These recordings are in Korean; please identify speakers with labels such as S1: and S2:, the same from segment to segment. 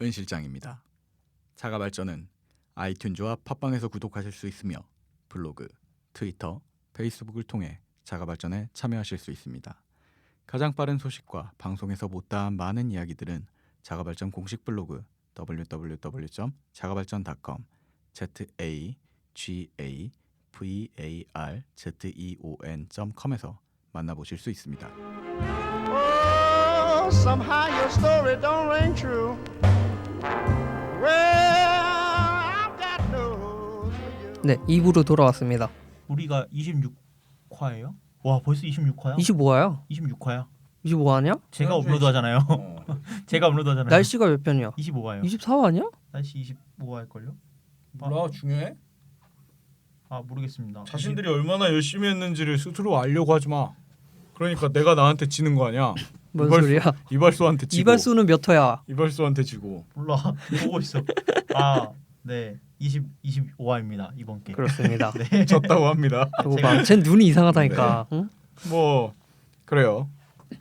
S1: 은실장입니다. 자가발전은 아이튠즈와 팟빵에서 구독하실 수 있으며 블로그, 트위터, 페이스북을 통해 자가발전에 참여하실 수 있습니다. 가장 빠른 소식과 방송에서 못다한 많은 이야기들은 자가발전 공식 블로그 www.자가발전.com zagavarzeon.com에서 만나보실 수 있습니다.
S2: Oh, somehow your story don't ring true. Well, I've got news for you.
S3: 네, 2부로 돌아왔습니다.
S4: 우리가 26화예요? 와 벌써 26화야?
S3: 25화야?
S4: 26화야?
S3: 25화냐?
S4: 제가 업로드하잖아요. 제가 업로드하잖아요.
S3: 날씨가 몇 편이야?
S4: 25화요.
S3: 24화 아니야?
S4: 날씨 25화일 걸요?
S1: 몰라, 중요해?
S4: 아 모르겠습니다.
S1: 자신들이 얼마나 열심히 했는지를 스스로 알려고 하지 마. 그러니까 내가 나한테 지는 거 아니야.
S3: 뭔 소리야?
S1: 이발소한테 지고.
S3: 이발소는 몇 화야?
S1: 이발소한테 지고.
S4: 몰라 보고 있어. 아 네 25화입니다 이번 게.
S3: 그렇습니다.
S4: 네.
S1: 졌다고 합니다.
S3: 그거 봐, 쟨 눈이 이상하다니까. 응?
S1: 뭐 그래요.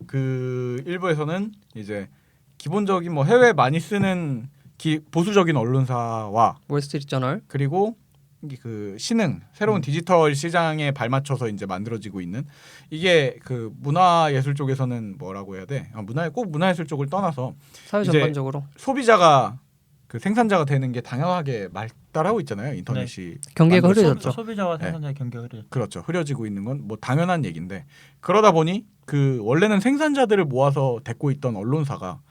S1: 그 일부에서는 이제 기본적인 뭐 해외 많이 쓰는 보수적인 언론사와
S3: 월스트리트저널.
S1: 그리고 그 신흥 새로운 디지털 시장에 발맞춰서 이제 만들어지고 있는 이게 그 문화예술 쪽에서는 뭐라고 해야 돼? 꼭 문화예술 쪽을 떠나서
S3: 사회
S1: 이제
S3: 전반적으로
S1: 소비자가 그 생산자가 되는 게 당연하게 발달하고 있잖아요. 인터넷이
S3: 경계가
S1: 만들어서.
S3: 흐려졌죠.
S4: 소비자와
S1: 네.
S4: 생산자의 경계가 흐려졌죠.
S1: 그렇죠. 흐려지고 있는 건 뭐 당연한 얘기인데 그러다 보니 그 원래는 생산자들을 모아서 데리고 있던 언론사가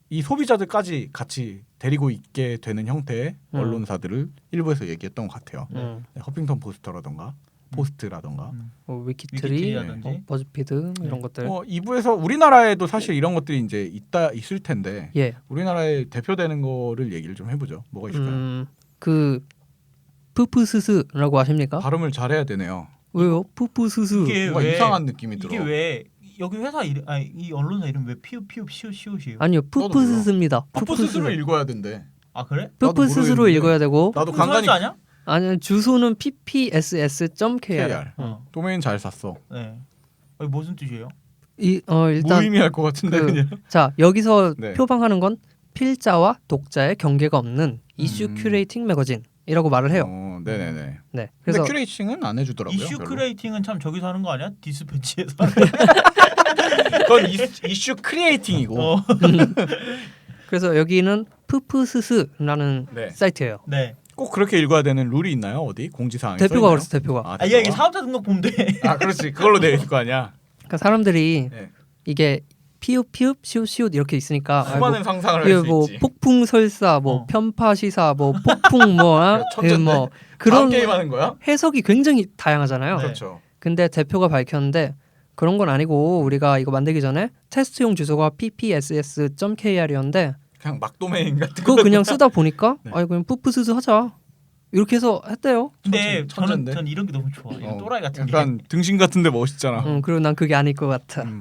S1: 이 소비자들까지 같이 데리고 있게 되는 형태의 언론사들을 일부에서 얘기했던 것 같아요.
S3: 응.
S1: 네, 허핑턴 포스터라던가 포스트라던가
S3: 뭐 위키트리,
S4: 위키트리라든지.
S3: 버즈피드
S4: 네.
S3: 이런 것들.
S1: 2부에서 우리나라에도 사실 이런 것들이 이제 있을 텐데
S3: 예.
S1: 우리나라에 대표되는 거를 얘기를 좀 해보죠. 뭐가 있을까요?
S3: 그 푸푸스스라고 아십니까?
S1: 발음을 잘해야 되네요.
S3: 왜요? 푸푸스스.
S4: 이게
S1: 뭔가
S4: 왜
S1: 이상한 느낌이 들어.
S4: 이게 왜 여기 회사 이름 아니 이 언론사 이름 왜 피우 시옷이에요?
S3: 아니요, 푸푸스스입니다.
S1: 푸푸스스로 읽어야 된대.
S4: 아 그래?
S3: 푸푸스스로
S1: 모르겠는데.
S3: 읽어야 되고.
S1: 나도
S4: 무슨
S1: 간간히
S4: 선수 아니야?
S3: 아니 주소는 ppss.kr.
S1: KR.
S4: 어.
S1: 도메인 잘 샀어.
S4: 네. 아니, 무슨 뜻이에요?
S3: 일단
S1: 무의미할 것 같은데
S3: 그-
S1: 그냥.
S3: 자 여기서
S1: 네.
S3: 표방하는 건 필자와 독자의 경계가 없는 이슈 큐레이팅 매거진이라고 말을 해요.
S1: 네네네.
S3: 네,
S1: 근데
S3: 그래서
S1: 큐레이팅은 안 해주더라고요.
S4: 이슈
S1: 별로.
S4: 크리에이팅은 참 저기서 하는 거 아니야? 디스패치에서.
S1: 그건 이슈 크리에이팅이고.
S4: 어.
S3: 그래서 여기는 푸푸스스라는
S1: 네.
S3: 사이트예요.
S4: 네.
S1: 꼭 그렇게 읽어야 되는 룰이 있나요? 어디 공지사항에
S3: 대표가 그랬어, 대표가.
S1: 아,
S4: 아 이게
S1: 대표가?
S4: 사업자 등록 보면 돼.
S1: 아 그렇지. 그걸로 돼 있을 거 아니야.
S3: 그러니까 사람들이
S1: 네.
S3: 이게 피읍 시옷 이렇게 있으니까
S1: 수많은 상상을 할
S3: 이게
S1: 수
S3: 뭐
S1: 있지.
S3: 폭풍 설사, 뭐
S4: 어.
S3: 편파 시사, 뭐 폭풍 뭐뭐
S1: 천재인데? 다음
S3: 그런
S1: 게임 하는 거야?
S3: 해석이 굉장히 다양하잖아요.
S4: 네.
S1: 그렇죠.
S3: 근데 대표가 밝혔는데 그런 건 아니고 우리가 이거 만들기 전에 테스트용 주소가 ppss.kr이었는데
S1: 그냥 막 도메인 같은
S3: 그거 그냥 쓰다 보니까
S1: 네.
S3: 아이 그냥 푸푸스스 하자 이렇게 해서 했대요.
S4: 근데
S1: 천재인데?
S4: 저는 이런 게 너무 좋아. 이런 또라이 같은 게.
S1: 약간 등신 같은데 멋있잖아.
S3: 그리고 난 그게 아닐 것 같아.
S1: 뭐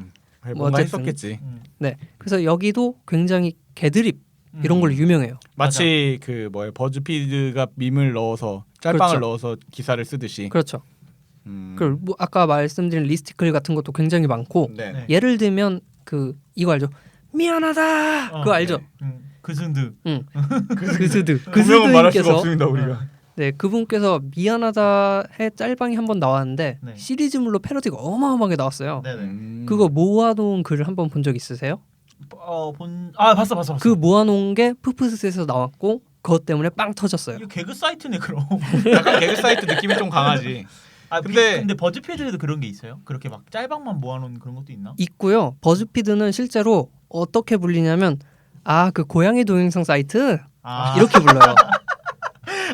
S3: 뭐
S1: 뭔가
S3: 어쨌든.
S1: 했었겠지.
S3: 네, 그래서 여기도 굉장히 개드립 이런 걸로 유명해요.
S1: 마치 그 뭐야 버즈피드가 밈을 넣어서 짤방을
S3: 그렇죠.
S1: 넣어서 기사를 쓰듯이.
S3: 그렇죠. 그리고 뭐 아까 말씀드린 리스티클 같은 것도 굉장히 많고
S1: 네.
S4: 네.
S3: 예를 들면 그 이거 알죠? 미안하다.
S4: 어,
S3: 그거 알죠?
S4: 그승드.
S3: 그스드
S1: 분명은 말할 수가
S3: 그스드님께서
S1: 없습니다 우리가.
S3: 네 그분께서 미안하다의 짤방이 한번 나왔는데
S4: 네.
S3: 시리즈물로 패러디가 어마어마하게 나왔어요.
S4: 네네.
S3: 그거 모아놓은 글을 한번 본 적 있으세요?
S4: 봤어.
S3: 그 모아놓은 게 푸푸스에서 나왔고 그것 때문에 빵 터졌어요.
S4: 이거 개그 사이트네 그럼.
S1: 약간 개그 사이트 느낌이 좀 강하지.
S4: 아
S1: 근데-
S4: 근데 버즈피드에도 그런 게 있어요? 그렇게 막 짤방만 모아놓은 그런 것도 있나?
S3: 있고요. 버즈피드는 실제로 어떻게 불리냐면 그 고양이 동영상 사이트
S4: 아
S3: 이렇게 불러요.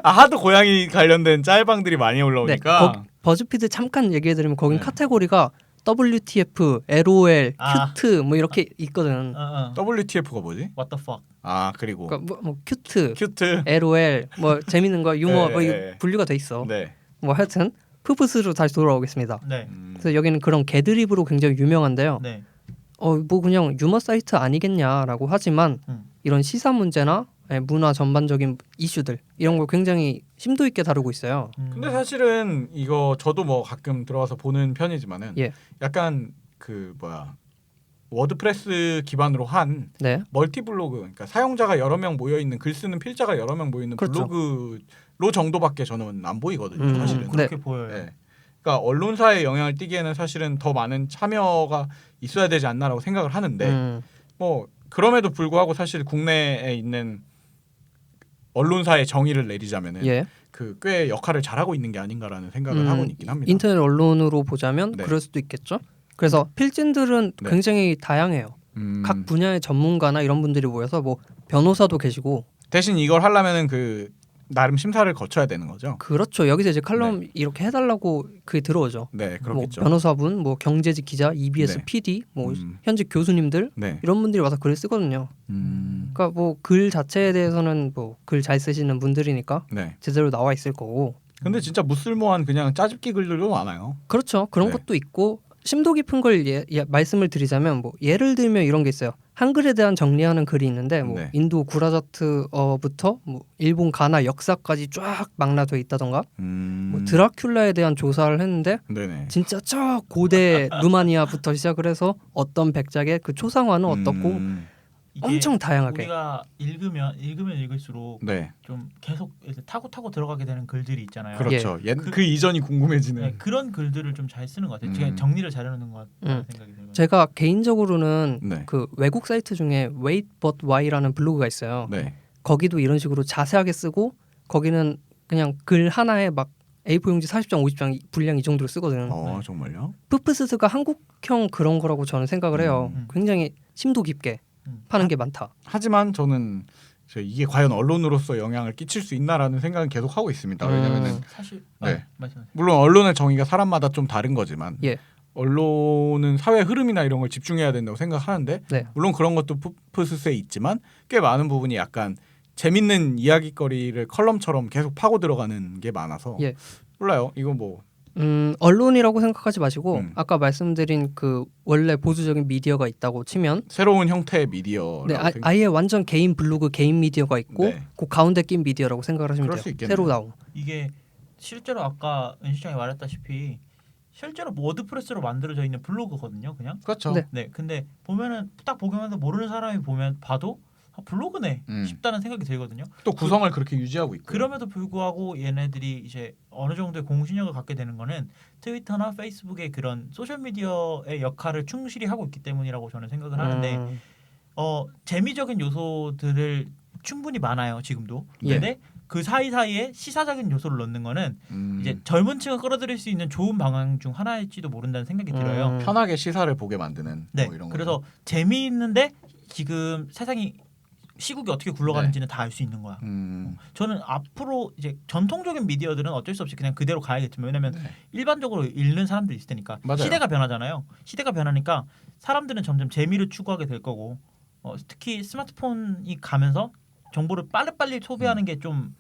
S1: 하도 고양이 관련된 짤방들이 많이 올라오니까.
S3: 버즈피드 잠깐 얘기해드리면 거긴
S1: 네.
S3: 카테고리가 WTF, LOL,
S4: 아.
S3: 큐트 뭐 이렇게 있거든.
S1: WTF가 뭐지?
S4: What the fuck?
S1: 아 그리고
S3: 그러니까 뭐 큐트,
S1: 큐트.
S3: LOL, 뭐 재밌는 거, 유머
S1: 네,
S3: 뭐 이거
S1: 네.
S3: 분류가 돼 있어.
S1: 네.
S3: 뭐 하여튼 푸푸스로 다시 돌아오겠습니다.
S4: 네.
S3: 그래서 여기는 그런 개드립으로 굉장히 유명한데요.
S4: 네.
S3: 뭐 그냥 유머 사이트 아니겠냐라고 하지만 이런 시사 문제나 문화 전반적인 이슈들 이런 걸 굉장히 심도 있게 다루고 있어요.
S1: 근데 사실은 이거 저도 뭐 가끔 들어가서 보는 편이지만은
S3: 예.
S1: 약간 그 뭐야 워드프레스 기반으로 한
S3: 네.
S1: 멀티 블로그, 그러니까 사용자가 여러 명 모여 있는 글 쓰는 필자가 여러 명 모여 있는
S3: 그렇죠.
S1: 블로그로 정도밖에 저는 안 보이거든요.
S3: 음,
S1: 사실은.
S3: 네.
S4: 그렇게 보여요.
S1: 네. 그러니까 언론사에 영향을 띠기에는 사실은 더 많은 참여가 있어야 되지 않나라고 생각을 하는데 뭐 그럼에도 불구하고 사실 국내에 있는 언론사의 정의를 내리자면은
S3: 예.
S1: 그 꽤 역할을 잘하고 있는 게 아닌가라는 생각을 하고 있긴 합니다.
S3: 인터넷 언론으로 보자면
S1: 네.
S3: 그럴 수도 있겠죠. 그래서 필진들은
S1: 네.
S3: 굉장히 다양해요. 각 분야의 전문가나 이런 분들이 모여서 뭐 변호사도 계시고
S1: 대신 이걸 하려면은 그 나름 심사를 거쳐야 되는 거죠.
S3: 그렇죠. 여기서 이제 칼럼 이렇게 해달라고 그게 들어오죠.
S1: 네,
S3: 뭐
S1: 그렇겠죠.
S3: 변호사분, 뭐 경제직 기자, EBS
S1: 네.
S3: PD, 뭐 현직 교수님들
S1: 네.
S3: 이런 분들이 와서 글을 쓰거든요. 그러니까 뭐 글 자체에 대해서는 뭐 글 잘 쓰시는 분들이니까
S1: 네.
S3: 제대로 나와 있을 거고.
S1: 근데 진짜 무쓸모한 그냥 짜집기 글들도 많아요.
S3: 그렇죠. 그런
S1: 네.
S3: 것도 있고 심도 깊은 걸 말씀을 드리자면 뭐 예를 들면 이런 게 있어요. 한글에 대한 정리하는 글이 있는데 뭐
S1: 네.
S3: 인도 구라자트어부터 뭐 일본 가나 역사까지 쫙 망라돼 있다던가 뭐 드라큘라에 대한 조사를 했는데
S1: 네네.
S3: 진짜 저 고대 루마니아부터 시작을 해서 어떤 백작의 그 초상화는 어떻고
S4: 이게
S3: 엄청 다양하게.
S4: 우리가 읽으면 읽을수록
S1: 네.
S4: 좀 계속 이제 타고 들어가게 되는 글들이 있잖아요.
S1: 그렇죠.
S4: 그-
S1: 그 이전이 궁금해지는.
S4: 네, 그런 글들을 좀 잘 쓰는 것 같아요. 제가 정리를 잘해놓는 것 같다는 생각이 들어요.
S3: 제가 개인적으로는
S1: 네.
S3: 그 외국 사이트 중에 Wait But Why라는 블로그가 있어요.
S1: 네.
S3: 거기도 이런 식으로 자세하게 쓰고 거기는 그냥 글 하나에 막 A4 용지 40장, 50장 분량 이 정도로 쓰거든요.
S1: 정말요?
S3: 푸프스스가 한국형 그런 거라고 저는 생각을 해요.
S4: 음.
S3: 굉장히 심도 깊게 파는 게 많다.
S1: 하지만 저는 이게 과연 언론으로서 영향을 끼칠 수 있나라는 생각은 계속 하고 있습니다. 왜냐면은
S4: 사실
S1: 네.
S4: 말씀하세요.
S1: 물론 언론의 정의가 사람마다 좀 다른 거지만
S3: 예.
S1: 언론은 사회 흐름이나 이런 걸 집중해야 된다고 생각하는데
S3: 네.
S1: 물론 그런 것도 푸프스스에 있지만 꽤 많은 부분이 약간 재밌는 이야기거리를 컬럼처럼 계속 파고 들어가는 게 많아서
S3: 예.
S1: 몰라요. 이거 뭐
S3: 언론이라고 생각하지 마시고
S1: 음.
S3: 아까 말씀드린 그 원래 보수적인 미디어가 있다고 치면
S1: 새로운 형태의 미디어라고
S3: 네,
S1: 생각.
S3: 아예 완전 개인 블로그, 개인 미디어가 있고
S1: 네.
S3: 그 가운데 낀 미디어라고 생각을 하시면
S1: 그럴
S3: 돼요.
S1: 수 있겠네요.
S3: 새로 나온.
S4: 이게 실제로 아까 은 시장이 말했다시피 실제로 워드프레스로 만들어져 있는 블로그거든요. 그냥.
S1: 그렇죠.
S3: 네.
S4: 네. 근데 보면은 딱 보기만 해도 모르는 사람이 봐도 블로그네 싶다는 생각이 들거든요.
S1: 또 구성을 그렇게 유지하고 있고.
S4: 그럼에도 불구하고 얘네들이 이제 어느 정도의 공신력을 갖게 되는 거는 트위터나 페이스북의 그런 소셜 미디어의 역할을 충실히 하고 있기 때문이라고 저는 생각을 하는데 재미적인 요소들을 충분히 많아요 지금도.
S3: 예.
S4: 근데 그 사이사이에 시사적인 요소를 넣는 거는 이제
S1: 음.
S4: 젊은 층을 끌어들일 수 있는 좋은 방향 중 하나일지도 모른다는 생각이 들어요.
S1: 편하게 시사를 보게 만드는
S4: 네.
S1: 뭐 이런 거.
S4: 그래서 재미있는데 지금 세상이 시국이 어떻게 굴러가는지는 다 알 수 있는 거야. 저는 앞으로 이제 전통적인 미디어들은 어쩔 수 없이 그냥 그대로 가야겠지만 왜냐면 일반적으로 읽는 사람들이 있을 테니까
S1: 맞아요.
S4: 시대가 변하잖아요. 시대가 변하니까 사람들은 점점 재미를 추구하게 될 거고 특히 스마트폰이 가면서 정보를 빨리빨리 소비하는 게 좀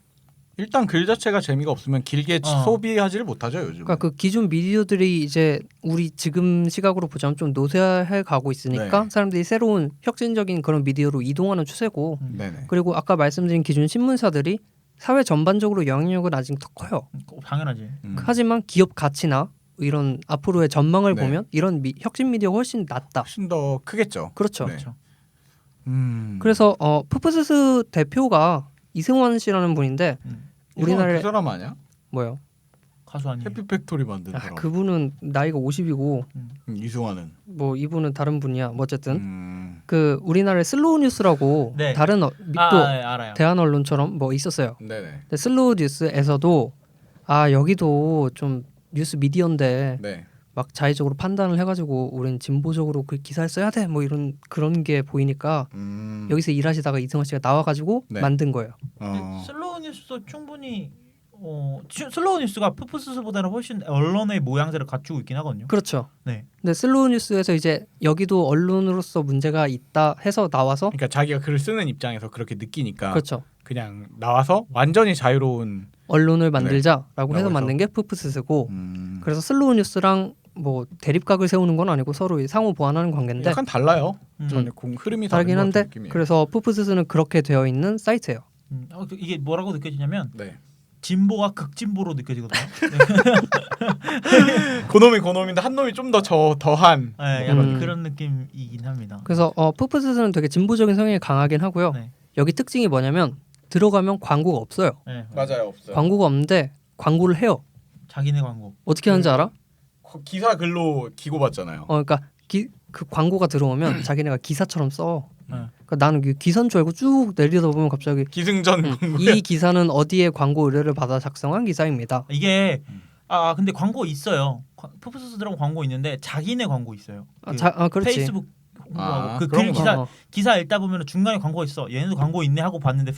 S1: 일단 글 자체가 재미가 없으면 길게 소비하지를 못하죠 요즘.
S3: 그러니까 그 기존 미디어들이 이제 우리 지금 시각으로 보자면 좀 노쇠해 가고 있으니까
S1: 네.
S3: 사람들이 새로운 혁신적인 그런 미디어로 이동하는 추세고
S1: 네네.
S3: 그리고 아까 말씀드린 기존 신문사들이 사회 전반적으로 영향력은 아직 더 커요.
S4: 당연하지.
S3: 하지만 기업 가치나 이런 앞으로의 전망을
S1: 네.
S3: 보면 이런 혁신 미디어가 훨씬 낫다.
S1: 훨씬 더 크겠죠.
S3: 그렇죠.
S1: 네.
S4: 그렇죠.
S3: 그래서 푸프스스 대표가 이승환 씨라는 분인데 우리나라에
S1: 그 사람 아니야?
S3: 뭐요?
S4: 가수 아니에요.
S1: 해피팩토리 만든 사람.
S3: 그분은 나이가 50이고
S1: 이승환은.
S3: 뭐 이분은 다른 분이야. 뭐 어쨌든 그 우리나라의 슬로우 뉴스라고
S4: 네.
S3: 다른 또
S4: 네, 알아요.
S3: 대한 언론처럼 뭐 있었어요.
S1: 네네.
S3: 근데 슬로우 뉴스에서도 여기도 좀 뉴스 미디어인데
S1: 네.
S3: 막 자의적으로 판단을 해가지고 우린 진보적으로 그 기사를 써야 돼 뭐 이런 그런 게 보이니까 여기서 일하시다가 이승환 씨가 나와가지고
S1: 네.
S3: 만든 거예요.
S4: 슬로우 뉴스도 충분히 슬로우 뉴스가 푸푸스스보다는 훨씬 언론의 모양새를 갖추고 있긴 하거든요.
S3: 그렇죠.
S4: 네.
S3: 근데 슬로우 뉴스에서 이제 여기도 언론으로서 문제가 있다 해서 나와서
S1: 그러니까 자기가 글을 쓰는 입장에서 그렇게 느끼니까
S3: 그렇죠.
S1: 그냥 나와서 완전히 자유로운
S3: 언론을 만들자라고 해서
S1: 라고
S3: 만든 게 푸프스스고
S1: 음.
S3: 그래서 슬로우 뉴스랑 뭐 대립각을 세우는 건 아니고 서로 상호 보완하는 관계인데
S1: 약간 달라요. 전혀 흐름이
S3: 다르긴
S1: 다른 것
S3: 한데
S1: 같은 느낌이에요.
S3: 그래서 푸프스스는 그렇게 되어 있는 사이트예요.
S4: 이게 뭐라고 느껴지냐면
S1: 네.
S4: 진보가 극진보로 느껴지거든요.
S1: 고놈인데 한 놈이 좀 더 더한.
S4: 네, 약간 그런 느낌이긴 합니다.
S3: 그래서 푸푸스는 되게 진보적인 성향이 강하긴 하고요.
S4: 네.
S3: 여기 특징이 뭐냐면 들어가면 광고가 없어요.
S4: 네.
S1: 맞아요, 없어요.
S3: 광고가 없는데 광고를 해요.
S4: 자기네 광고.
S3: 어떻게 하는지 알아?
S1: 기사 글로 기고 받잖아요.
S3: 그러니까 그 광고가 들어오면 자기네가 기사처럼 써.
S4: 네.
S3: 그러니까 나는 기사인 줄 알고 쭉 내리다 보면 갑자기
S1: 기승전
S3: 이 기사는 어디에 광고 의뢰를 받아 작성한 기사입니다.
S4: 이게 근데 광고 있어요. 푸푸스들하고 광고 있는데 자기네 광고 있어요.
S3: 그렇지.
S4: 페이스북 홍보하고 그
S1: 그런
S4: 글
S1: 거.
S4: 기사 읽다 보면 중간에 광고 있어. 얘네도 광고 있네 하고 봤는데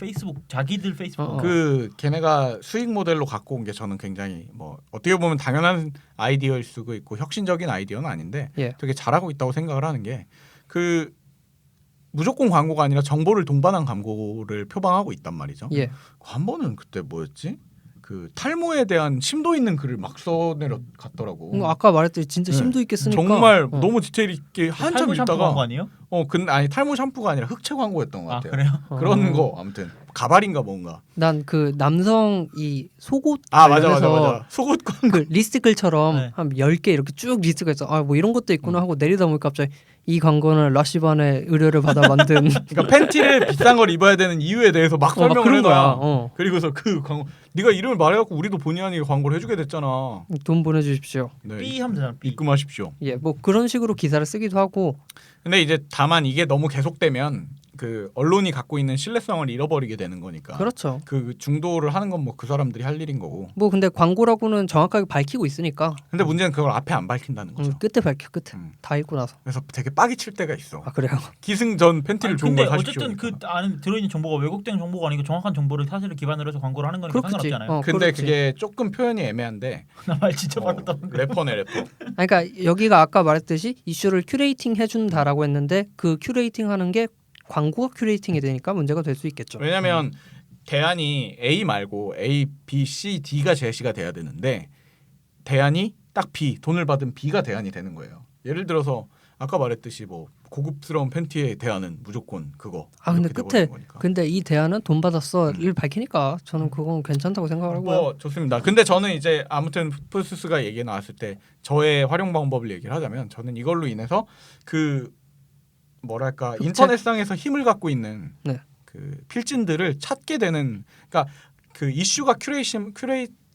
S4: 자기들 페이스북.
S1: 그 걔네가 수익 모델로 갖고 온 게 저는 굉장히 뭐 어떻게 보면 당연한 아이디어일 수도 있고 혁신적인 아이디어는 아닌데
S3: 예.
S1: 되게 잘하고 있다고 생각을 하는 게 그 무조건 광고가 아니라 정보를 동반한 광고를 표방하고 있단 말이죠.
S3: 예.
S1: 한 번은 그때 뭐였지? 그 탈모에 대한 심도 있는 글을 막 써내려 갔더라고.
S3: 아까 말했듯이 진짜
S1: 네.
S3: 심도 있게 쓰니까
S1: 정말 너무 디테일 있게 한참
S4: 탈모 샴푸 광고
S1: 읽다가
S4: 아니에요?
S1: 근데 아니 탈모 샴푸가 아니라 흑채 광고였던 것 같아요.
S4: 그래요?
S1: 그런 거 아무튼 가발인가 뭔가.
S3: 난 그 남성 이 속옷
S1: 맞아.
S3: 관련해서
S1: 속옷 광고.
S3: 그 리스트글처럼
S4: 네.
S3: 한 10개 이렇게 쭉 리스트가 있어. 뭐 이런 것도 있구나 하고 내리다 보니까 갑자기 이 광고는 라시반의 의뢰를 받아 만든
S1: 그러니까 팬티를 비싼 걸 입어야 되는 이유에 대해서 막
S3: 막
S1: 설명을
S3: 그런
S1: 해놔.
S3: 거야.
S1: 그리고서 그 광고 네가 이름을 말해갖고 우리도 본의 아니게 광고를 해주게 됐잖아.
S3: 돈 보내주십시오.
S1: 네.
S4: B 하면 되잖아. B.
S1: 입금하십시오.
S3: 예, 뭐 그런 식으로 기사를 쓰기도 하고.
S1: 근데 이제 다만 이게 너무 계속되면 그 언론이 갖고 있는 신뢰성을 잃어버리게 되는 거니까.
S3: 그렇죠.
S1: 그 중도를 하는 건 뭐 그 사람들이 할 일인 거고.
S3: 뭐 근데 광고라고는 정확하게 밝히고 있으니까.
S1: 근데 문제는 그걸 앞에 안 밝힌다는 거죠.
S3: 끝에 밝혀 끝에 다 읽고 나서.
S1: 그래서 되게 빡이 칠 때가 있어.
S3: 그래요?
S1: 기승전 팬티를 좋은
S4: 근데
S1: 걸 사십시오.
S4: 어쨌든 그 안에 들어있는 정보가 왜곡된 정보가 아니고 정확한 정보를 사실을 기반으로 해서 광고를 하는 거니까
S3: 그렇겠지.
S4: 상관없잖아요.
S1: 근데
S3: 그렇지.
S1: 그게 조금 표현이 애매한데.
S4: 나 말 진짜 빠르다.
S1: 래퍼네 래퍼.
S3: 그러니까 여기가 아까 말했듯이 이슈를 큐레이팅 해준다라고 했는데 그 큐레이팅하는 게 광고가 큐레이팅이 되니까 문제가 될 수 있겠죠.
S1: 왜냐하면 대안이 A 말고 A, B, C, D가 제시가 돼야 되는데 대안이 딱 B, 돈을 받은 B가 대안이 되는 거예요. 예를 들어서 아까 말했듯이 뭐 고급스러운 팬티의 대안은 무조건 그거.
S3: 근데
S1: 이렇게
S3: 끝에
S1: 돼버리는 거니까.
S3: 근데 이 대안은 돈 받았어를 밝히니까 저는 그건 괜찮다고 생각을 하고요.
S1: 뭐 좋습니다. 근데 저는 이제 아무튼 푸푸스가 얘기 나왔을 때 저의 활용 방법을 얘기를 하자면 저는 이걸로 인해서 그 뭐랄까
S3: 흑채?
S1: 인터넷상에서 힘을 갖고 있는
S3: 네.
S1: 그 필진들을 찾게 되는 그러니까 그 이슈가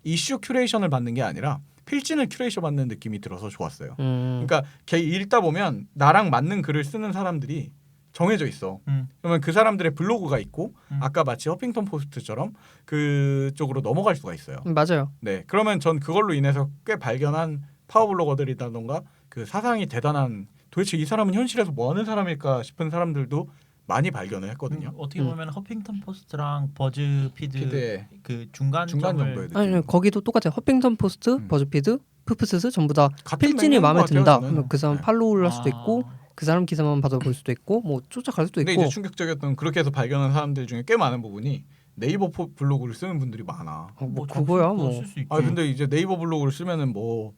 S1: 이슈 큐레이션을 받는 게 아니라 필진을 큐레이션 받는 느낌이 들어서 좋았어요. 그러니까 걔 읽다 보면 나랑 맞는 글을 쓰는 사람들이 정해져 있어. 그러면 그 사람들의 블로그가 있고 아까 마치 허핑턴 포스트처럼 그쪽으로 넘어갈 수가 있어요.
S3: 맞아요.
S1: 네, 그러면 전 그걸로 인해서 꽤 발견한 파워블로거들이라던가 그 사상이 대단한 도대체 이 사람은 현실에서 뭐 하는 사람일까 싶은 사람들도 많이 발견을 했거든요.
S4: 어떻게 보면 허핑턴 포스트랑 버즈피드
S1: 피드의
S4: 그 중간
S1: 정도의 느낌.
S3: 아니 거기도 똑같아요. 허핑턴 포스트, 버즈피드, 푸푸스스 전부 다
S1: 같은
S3: 필진이
S1: 맥락인
S3: 마음에
S1: 것 같아요,
S3: 든다.
S1: 저는.
S3: 그러면 그 사람
S1: 네.
S3: 팔로우를 할 수도 있고 그 사람 기사만 받아볼 수도 있고 뭐 쫓아갈 수도
S1: 근데
S3: 있고.
S1: 이제 충격적이었던 그렇게 해서 발견한 사람들 중에 꽤 많은 부분이 네이버 블로그를 쓰는 분들이 많아.
S3: 뭐 그거야 뭐
S4: 쓸수 있지.
S1: 근데 이제 네이버 블로그를 쓰면은 뭐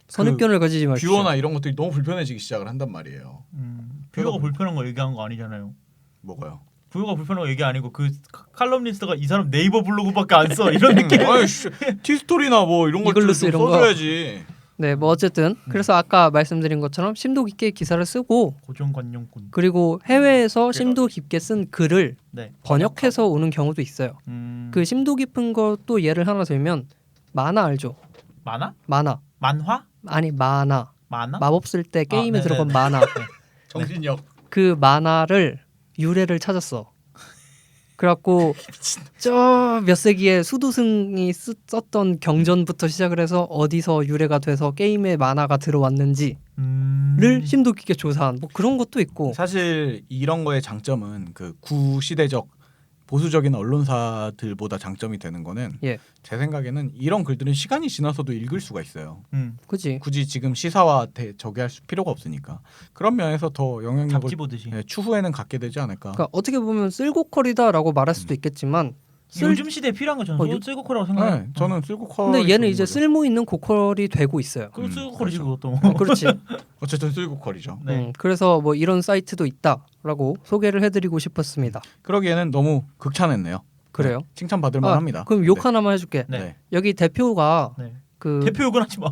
S3: 선입견을 가지지 마십시오.
S1: 뷰어나 이런 것들이 너무 불편해지기 시작을 한단 말이에요.
S4: 뷰어가 불편한 거 얘기한 거 아니잖아요.
S1: 뭐가요?
S4: 뷰어가 불편한 거 얘기 아니고 그 칼럼니스트가 이 사람 네이버 블로그밖에 안 써 이런 느낌.
S1: 티스토리나 뭐 이런 것들 좀
S3: 이글루스 이런 거.
S1: 써줘야지.
S3: 네, 뭐 어쨌든 그래서 아까 말씀드린 것처럼 심도 깊게 기사를 쓰고
S4: 고정관념꾼.
S3: 그리고 해외에서 심도 깊게 쓴 글을
S4: 네.
S3: 번역해서 오는 경우도 있어요. 그 심도 깊은 것도 예를 하나 들면 만화 알죠?
S4: 만화?
S3: 만화
S4: 만화?
S3: 만화 마법 쓸 때 게임에
S4: 네네네.
S3: 들어간 만화
S1: 정신력.
S3: 그 만화를 유래를 찾았어. 그래갖고 저 몇 세기에 수도승이 썼던 경전부터 시작을 해서 어디서 유래가 돼서 게임에 만화가 들어왔는지를 심도 깊게 조사한 뭐 그런 것도 있고.
S1: 사실 이런 거의 장점은 그 구시대적 보수적인 언론사들보다 장점이 되는 거는
S3: 예.
S1: 제 생각에는 이런 글들은 시간이 지나서도 읽을 수가 있어요.
S3: 그지.
S1: 굳이 지금 시사와 저기 할 필요가 없으니까 그런 면에서 더 영향력을
S4: 잡지 보듯이.
S1: 추후에는 갖게 되지 않을까.
S3: 그러니까 어떻게 보면 쓸고컬이다라고 말할 수도 있겠지만
S4: 요즘 시대에 필요한 거 저는 쓸고커라고 생각해요.
S1: 네, 저는 쓸고컬.
S3: 근데 얘는 이제 쓸모 있는 고컬이 되고 있어요.
S4: 그 쓸고커리지
S1: 그렇죠.
S4: 그것도.
S3: 그렇지.
S1: 어쨌든 쓸고컬이죠.
S4: 네.
S3: 그래서 뭐 이런 사이트도 있다라고 소개를 해드리고 싶었습니다.
S1: 그러기에는 너무 극찬했네요.
S3: 그래요?
S1: 칭찬받을
S3: 아,
S1: 만합니다.
S3: 그럼 욕 하나만 해줄게.
S4: 네.
S3: 여기 대표가
S4: 네.
S3: 그
S4: 대표 욕은 하지 마.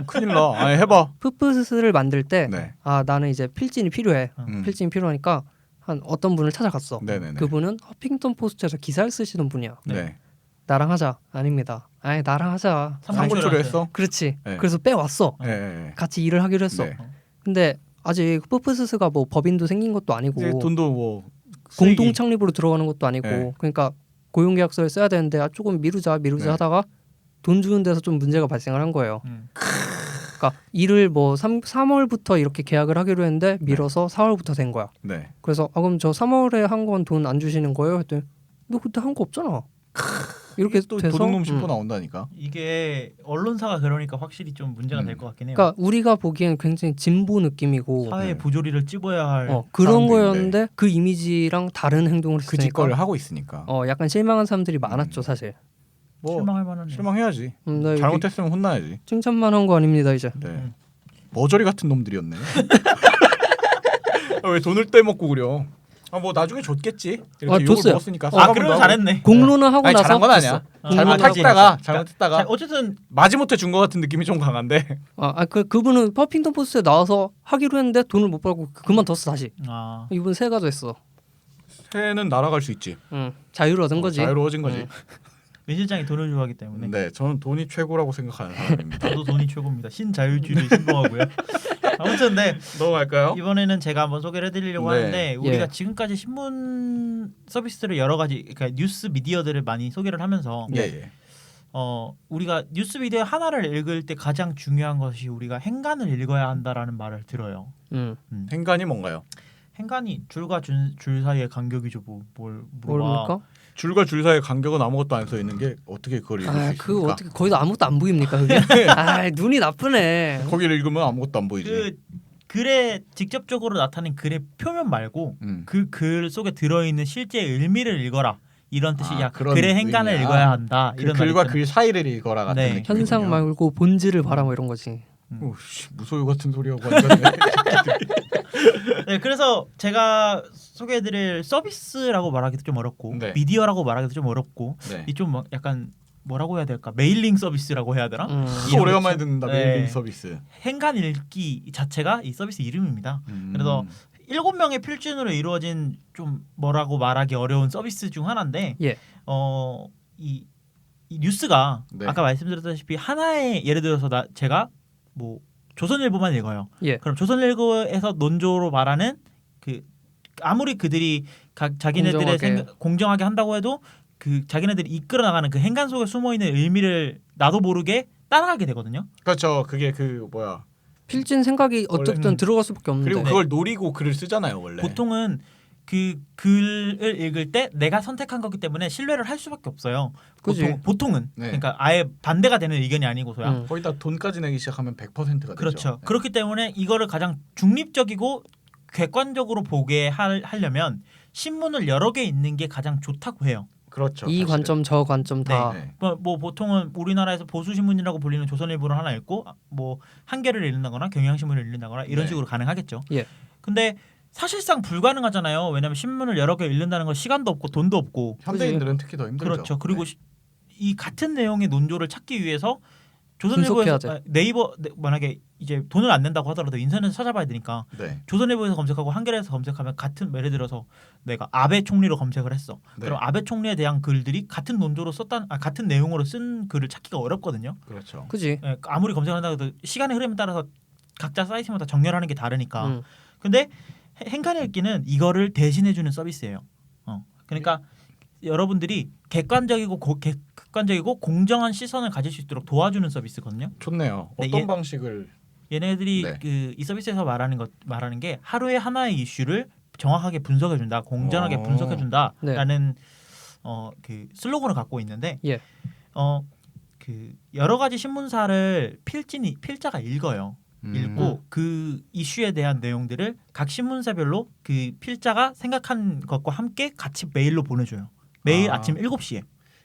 S1: 큰일 나. 아니, 해봐.
S3: 푸푸스를 만들 때
S1: 네.
S3: 아 나는 이제 필진이 필요해.
S1: 음.
S3: 필진이 필요하니까 한 어떤 분을 찾아갔어.
S1: 네네네.
S3: 그분은 허핑턴 포스트에서 기사를 쓰시던 분이야.
S1: 네.
S3: 나랑 하자. 아닙니다. 아니 나랑 하자.
S1: 상고초를 했어.
S3: 그렇지.
S1: 네.
S3: 그래서 빼왔어.
S1: 네. 네.
S3: 같이 일을 하기로 했어.
S1: 네.
S3: 근데 아직 푸푸스가 뭐 법인도 생긴 것도 아니고
S1: 이제 돈도 뭐
S3: 공동
S1: 수익이-
S3: 창립으로 들어가는 것도 아니고
S1: 네.
S3: 그러니까 고용계약서를 써야 되는데 아, 조금 미루자
S1: 네.
S3: 하다가 돈 주는 데서 좀 문제가 발생을 한 거예요. 그러니까 일을 뭐 3월부터 이렇게 계약을 하기로 했는데 밀어서 4월부터 된 거야.
S1: 네.
S3: 그래서 아 그럼 저 3월에 한 건 돈 안 주시는 거예요? 했더니 너 그때 한 거 없잖아. 이렇게
S1: 또
S3: 돼서
S1: 도둑놈 신고 나온다니까.
S4: 이게 언론사가 그러니까 확실히 좀 문제가 될 것 같긴 해요.
S3: 그러니까 우리가 보기엔 굉장히 진보 느낌이고
S4: 사회의
S1: 네.
S4: 부조리를 찝어야 할
S3: 그런
S1: 사람들인데.
S3: 거였는데 그 이미지랑 다른 행동을
S1: 그 짓거리를
S3: 했으니까
S1: 하고 있으니까.
S3: 약간 실망한 사람들이 많았죠 사실.
S1: 뭐
S4: 실망할 만한
S1: 실망해야지.
S3: 나 여기
S1: 잘못했으면 혼나야지.
S3: 칭찬만 한 거 아닙니다 이제.
S1: 네. 머저리 같은 놈들이었네. 아, 왜 돈을 떼먹고 그려? 아, 뭐 나중에 줬겠지. 이렇게 욕을
S3: 줬어요.
S1: 먹었으니까.
S4: 아
S1: 사과문도
S4: 그러면
S1: 하고.
S4: 잘했네.
S3: 공로는 하고
S1: 아니
S3: 나서
S1: 잘한 건 아니야.
S3: 줬어.
S1: 잘못했다가
S4: 자,
S1: 잘못했다가
S4: 어쨌든
S1: 마지못해 준 것 같은 느낌이 좀 강한데.
S3: 그분은 퍼핑턴 포스트에 나와서 하기로 했는데 돈을 못 벌고 그만뒀어 다시. 이분 새가 됐어.
S1: 새는 날아갈 수 있지.
S3: 자유를 얻은 거지.
S1: 자유로워진 거지.
S4: 민 실장이 돈을 좋아하기 때문에
S1: 네, 저는 돈이 최고라고 생각하는 사람입니다.
S4: 저도 돈이 최고입니다. 신자유주의를 신봉하고요. 아무튼 네
S1: 넘어갈까요?
S4: 이번에는 제가 한번 소개를 해드리려고
S1: 네.
S4: 하는데 우리가
S3: 예.
S4: 지금까지 신문 서비스를 여러 가지 그러니까 뉴스 미디어들을 많이 소개를 하면서
S1: 예, 예.
S4: 우리가 뉴스 미디어 하나를 읽을 때 가장 중요한 것이 우리가 행간을 읽어야 한다라는 말을 들어요.
S1: 행간이 뭔가요?
S4: 행간이 줄과 줄 사이의 간격이죠. 뭘 물어봐.
S3: 모릅니까?
S1: 줄과 줄 사이의 간격은 아무것도 안 써 있는 게 어떻게 그걸 읽을 수 있습니까?
S3: 그 어떻게 거기도 아무것도 안 보입니까 그게? 아 눈이 나쁘네.
S1: 거기를 읽으면 아무것도 안 보이지.
S4: 그 글에 직접적으로 나타낸 글의 표면 말고 그 글 속에 들어있는 실제 의미를 읽어라 이런 뜻이야.
S1: 그런
S4: 글의 행간을
S1: 의미야.
S4: 읽어야 한다.
S1: 그
S4: 이런
S1: 글과
S4: 말이
S1: 글 사이를 읽어라 같은
S4: 네.
S1: 느낌이군요.
S3: 현상 말고 본질을 바라 뭐 이런 거지.
S1: 무소유 같은 소리하고 완전히.
S4: 네, 그래서 제가 소개해드릴 서비스라고 말하기도 좀 어렵고
S1: 네.
S4: 미디어라고 말하기도 좀 어렵고
S1: 네.
S4: 이 좀 약간 뭐라고 해야 될까 메일링 서비스라고 해야 되나?
S1: 또 오래간만에 듣는다.
S4: 네.
S1: 메일링 서비스.
S4: 행간 읽기 자체가 이 서비스 이름입니다. 그래서 7명의 필진으로 이루어진 좀 뭐라고 말하기 어려운 서비스 중 하나인데
S3: 예.
S4: 이 뉴스가
S1: 네.
S4: 아까 말씀드렸다시피 하나의 예를 들어서 제가 뭐 조선일보만 읽어요.
S3: 예.
S4: 그럼 조선일보에서 논조로 말하는 그 아무리 그들이 자기네들의 공정하게 한다고 해도 그 자기네들이 이끌어 나가는 그 행간 속에 숨어 있는 의미를 나도 모르게 따라가게 되거든요.
S1: 그렇죠. 그게 그 뭐야.
S3: 필진 생각이 어떻든 들어갈 수밖에 없는데.
S1: 그리고 그걸 노리고 글을 쓰잖아요, 원래.
S4: 보통은 그 글을 읽을 때 내가 선택한 거기 때문에 신뢰를 할 수밖에 없어요. 보통은
S1: 네.
S4: 그러니까 아예 반대가 되는 의견이 아니고서야.
S1: 거기다 돈까지 내기 시작하면 100%가 되죠.
S4: 그렇죠.
S1: 네.
S4: 그렇기 때문에 이거를 가장 중립적이고 객관적으로 보게 하려면 신문을 여러 개 읽는 게 가장 좋다고 해요.
S1: 그렇죠.
S3: 이
S1: 사실은.
S3: 관점 저 관점 다.
S1: 네.
S4: 뭐 보통은 우리나라에서 보수 신문이라고 불리는 조선일보를 하나 읽고 뭐 한겨레를 읽는다거나 경향신문을 읽는다거나 이런
S1: 네.
S4: 식으로 가능하겠죠.
S3: 예.
S4: 근데 사실상 불가능하잖아요. 왜냐하면 신문을 여러 개 읽는다는 건 시간도 없고 돈도 없고.
S1: 현대인들은 특히 더 힘들죠.
S4: 그렇죠. 그리고
S1: 네.
S4: 이 같은 내용의 논조를 찾기 위해서
S3: 분석해야
S4: 조선일보에서 네이버 만약에 이제 돈을 안 낸다고 하더라도 인터넷에서 찾아봐야 되니까
S1: 네.
S4: 조선일보에서 검색하고 한겨레에서 검색하면 같은 예를 들어서 내가 아베 총리로 검색을 했어.
S1: 네.
S4: 그럼 아베 총리에 대한 글들이 같은 논조로 같은 내용으로 쓴 글을 찾기가 어렵거든요.
S1: 그렇죠.
S3: 그지.
S4: 예, 아무리 검색한다고 해도 시간의 흐름에 따라서 각자 사이트마다 정렬하는 게 다르니까. 근데 행간 읽기는 이거를 대신해주는 서비스예요. 그러니까 여러분들이 객관적이고 공정한 시선을 가질 수 있도록 도와주는 서비스거든요.
S1: 좋네요.
S4: 네,
S1: 어떤 방식을
S4: 얘네들이
S1: 네.
S4: 이 서비스에서 말하는 게 하루에 하나의 이슈를 정확하게 분석해준다, 공정하게 분석해준다라는 그 슬로건을 갖고 있는데,
S3: 예.
S4: 그 여러 가지 신문사를 필자가 읽어요. 읽고 그 이슈에 대한 내용들을 각 신문사별로 그 필자가 생각한 것과 함께 같이 메일로 보내줘요. 매일 아침 7시에.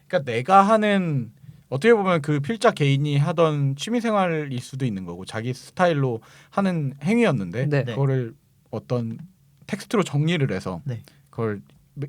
S1: 그러니까 내가 하는 어떻게 보면 그 필자 개인이 하던 취미생활일 수도 있는 거고 자기 스타일로 하는 행위였는데
S3: 네.
S1: 그거를 어떤 텍스트로 정리를 해서
S4: 네.
S1: 그걸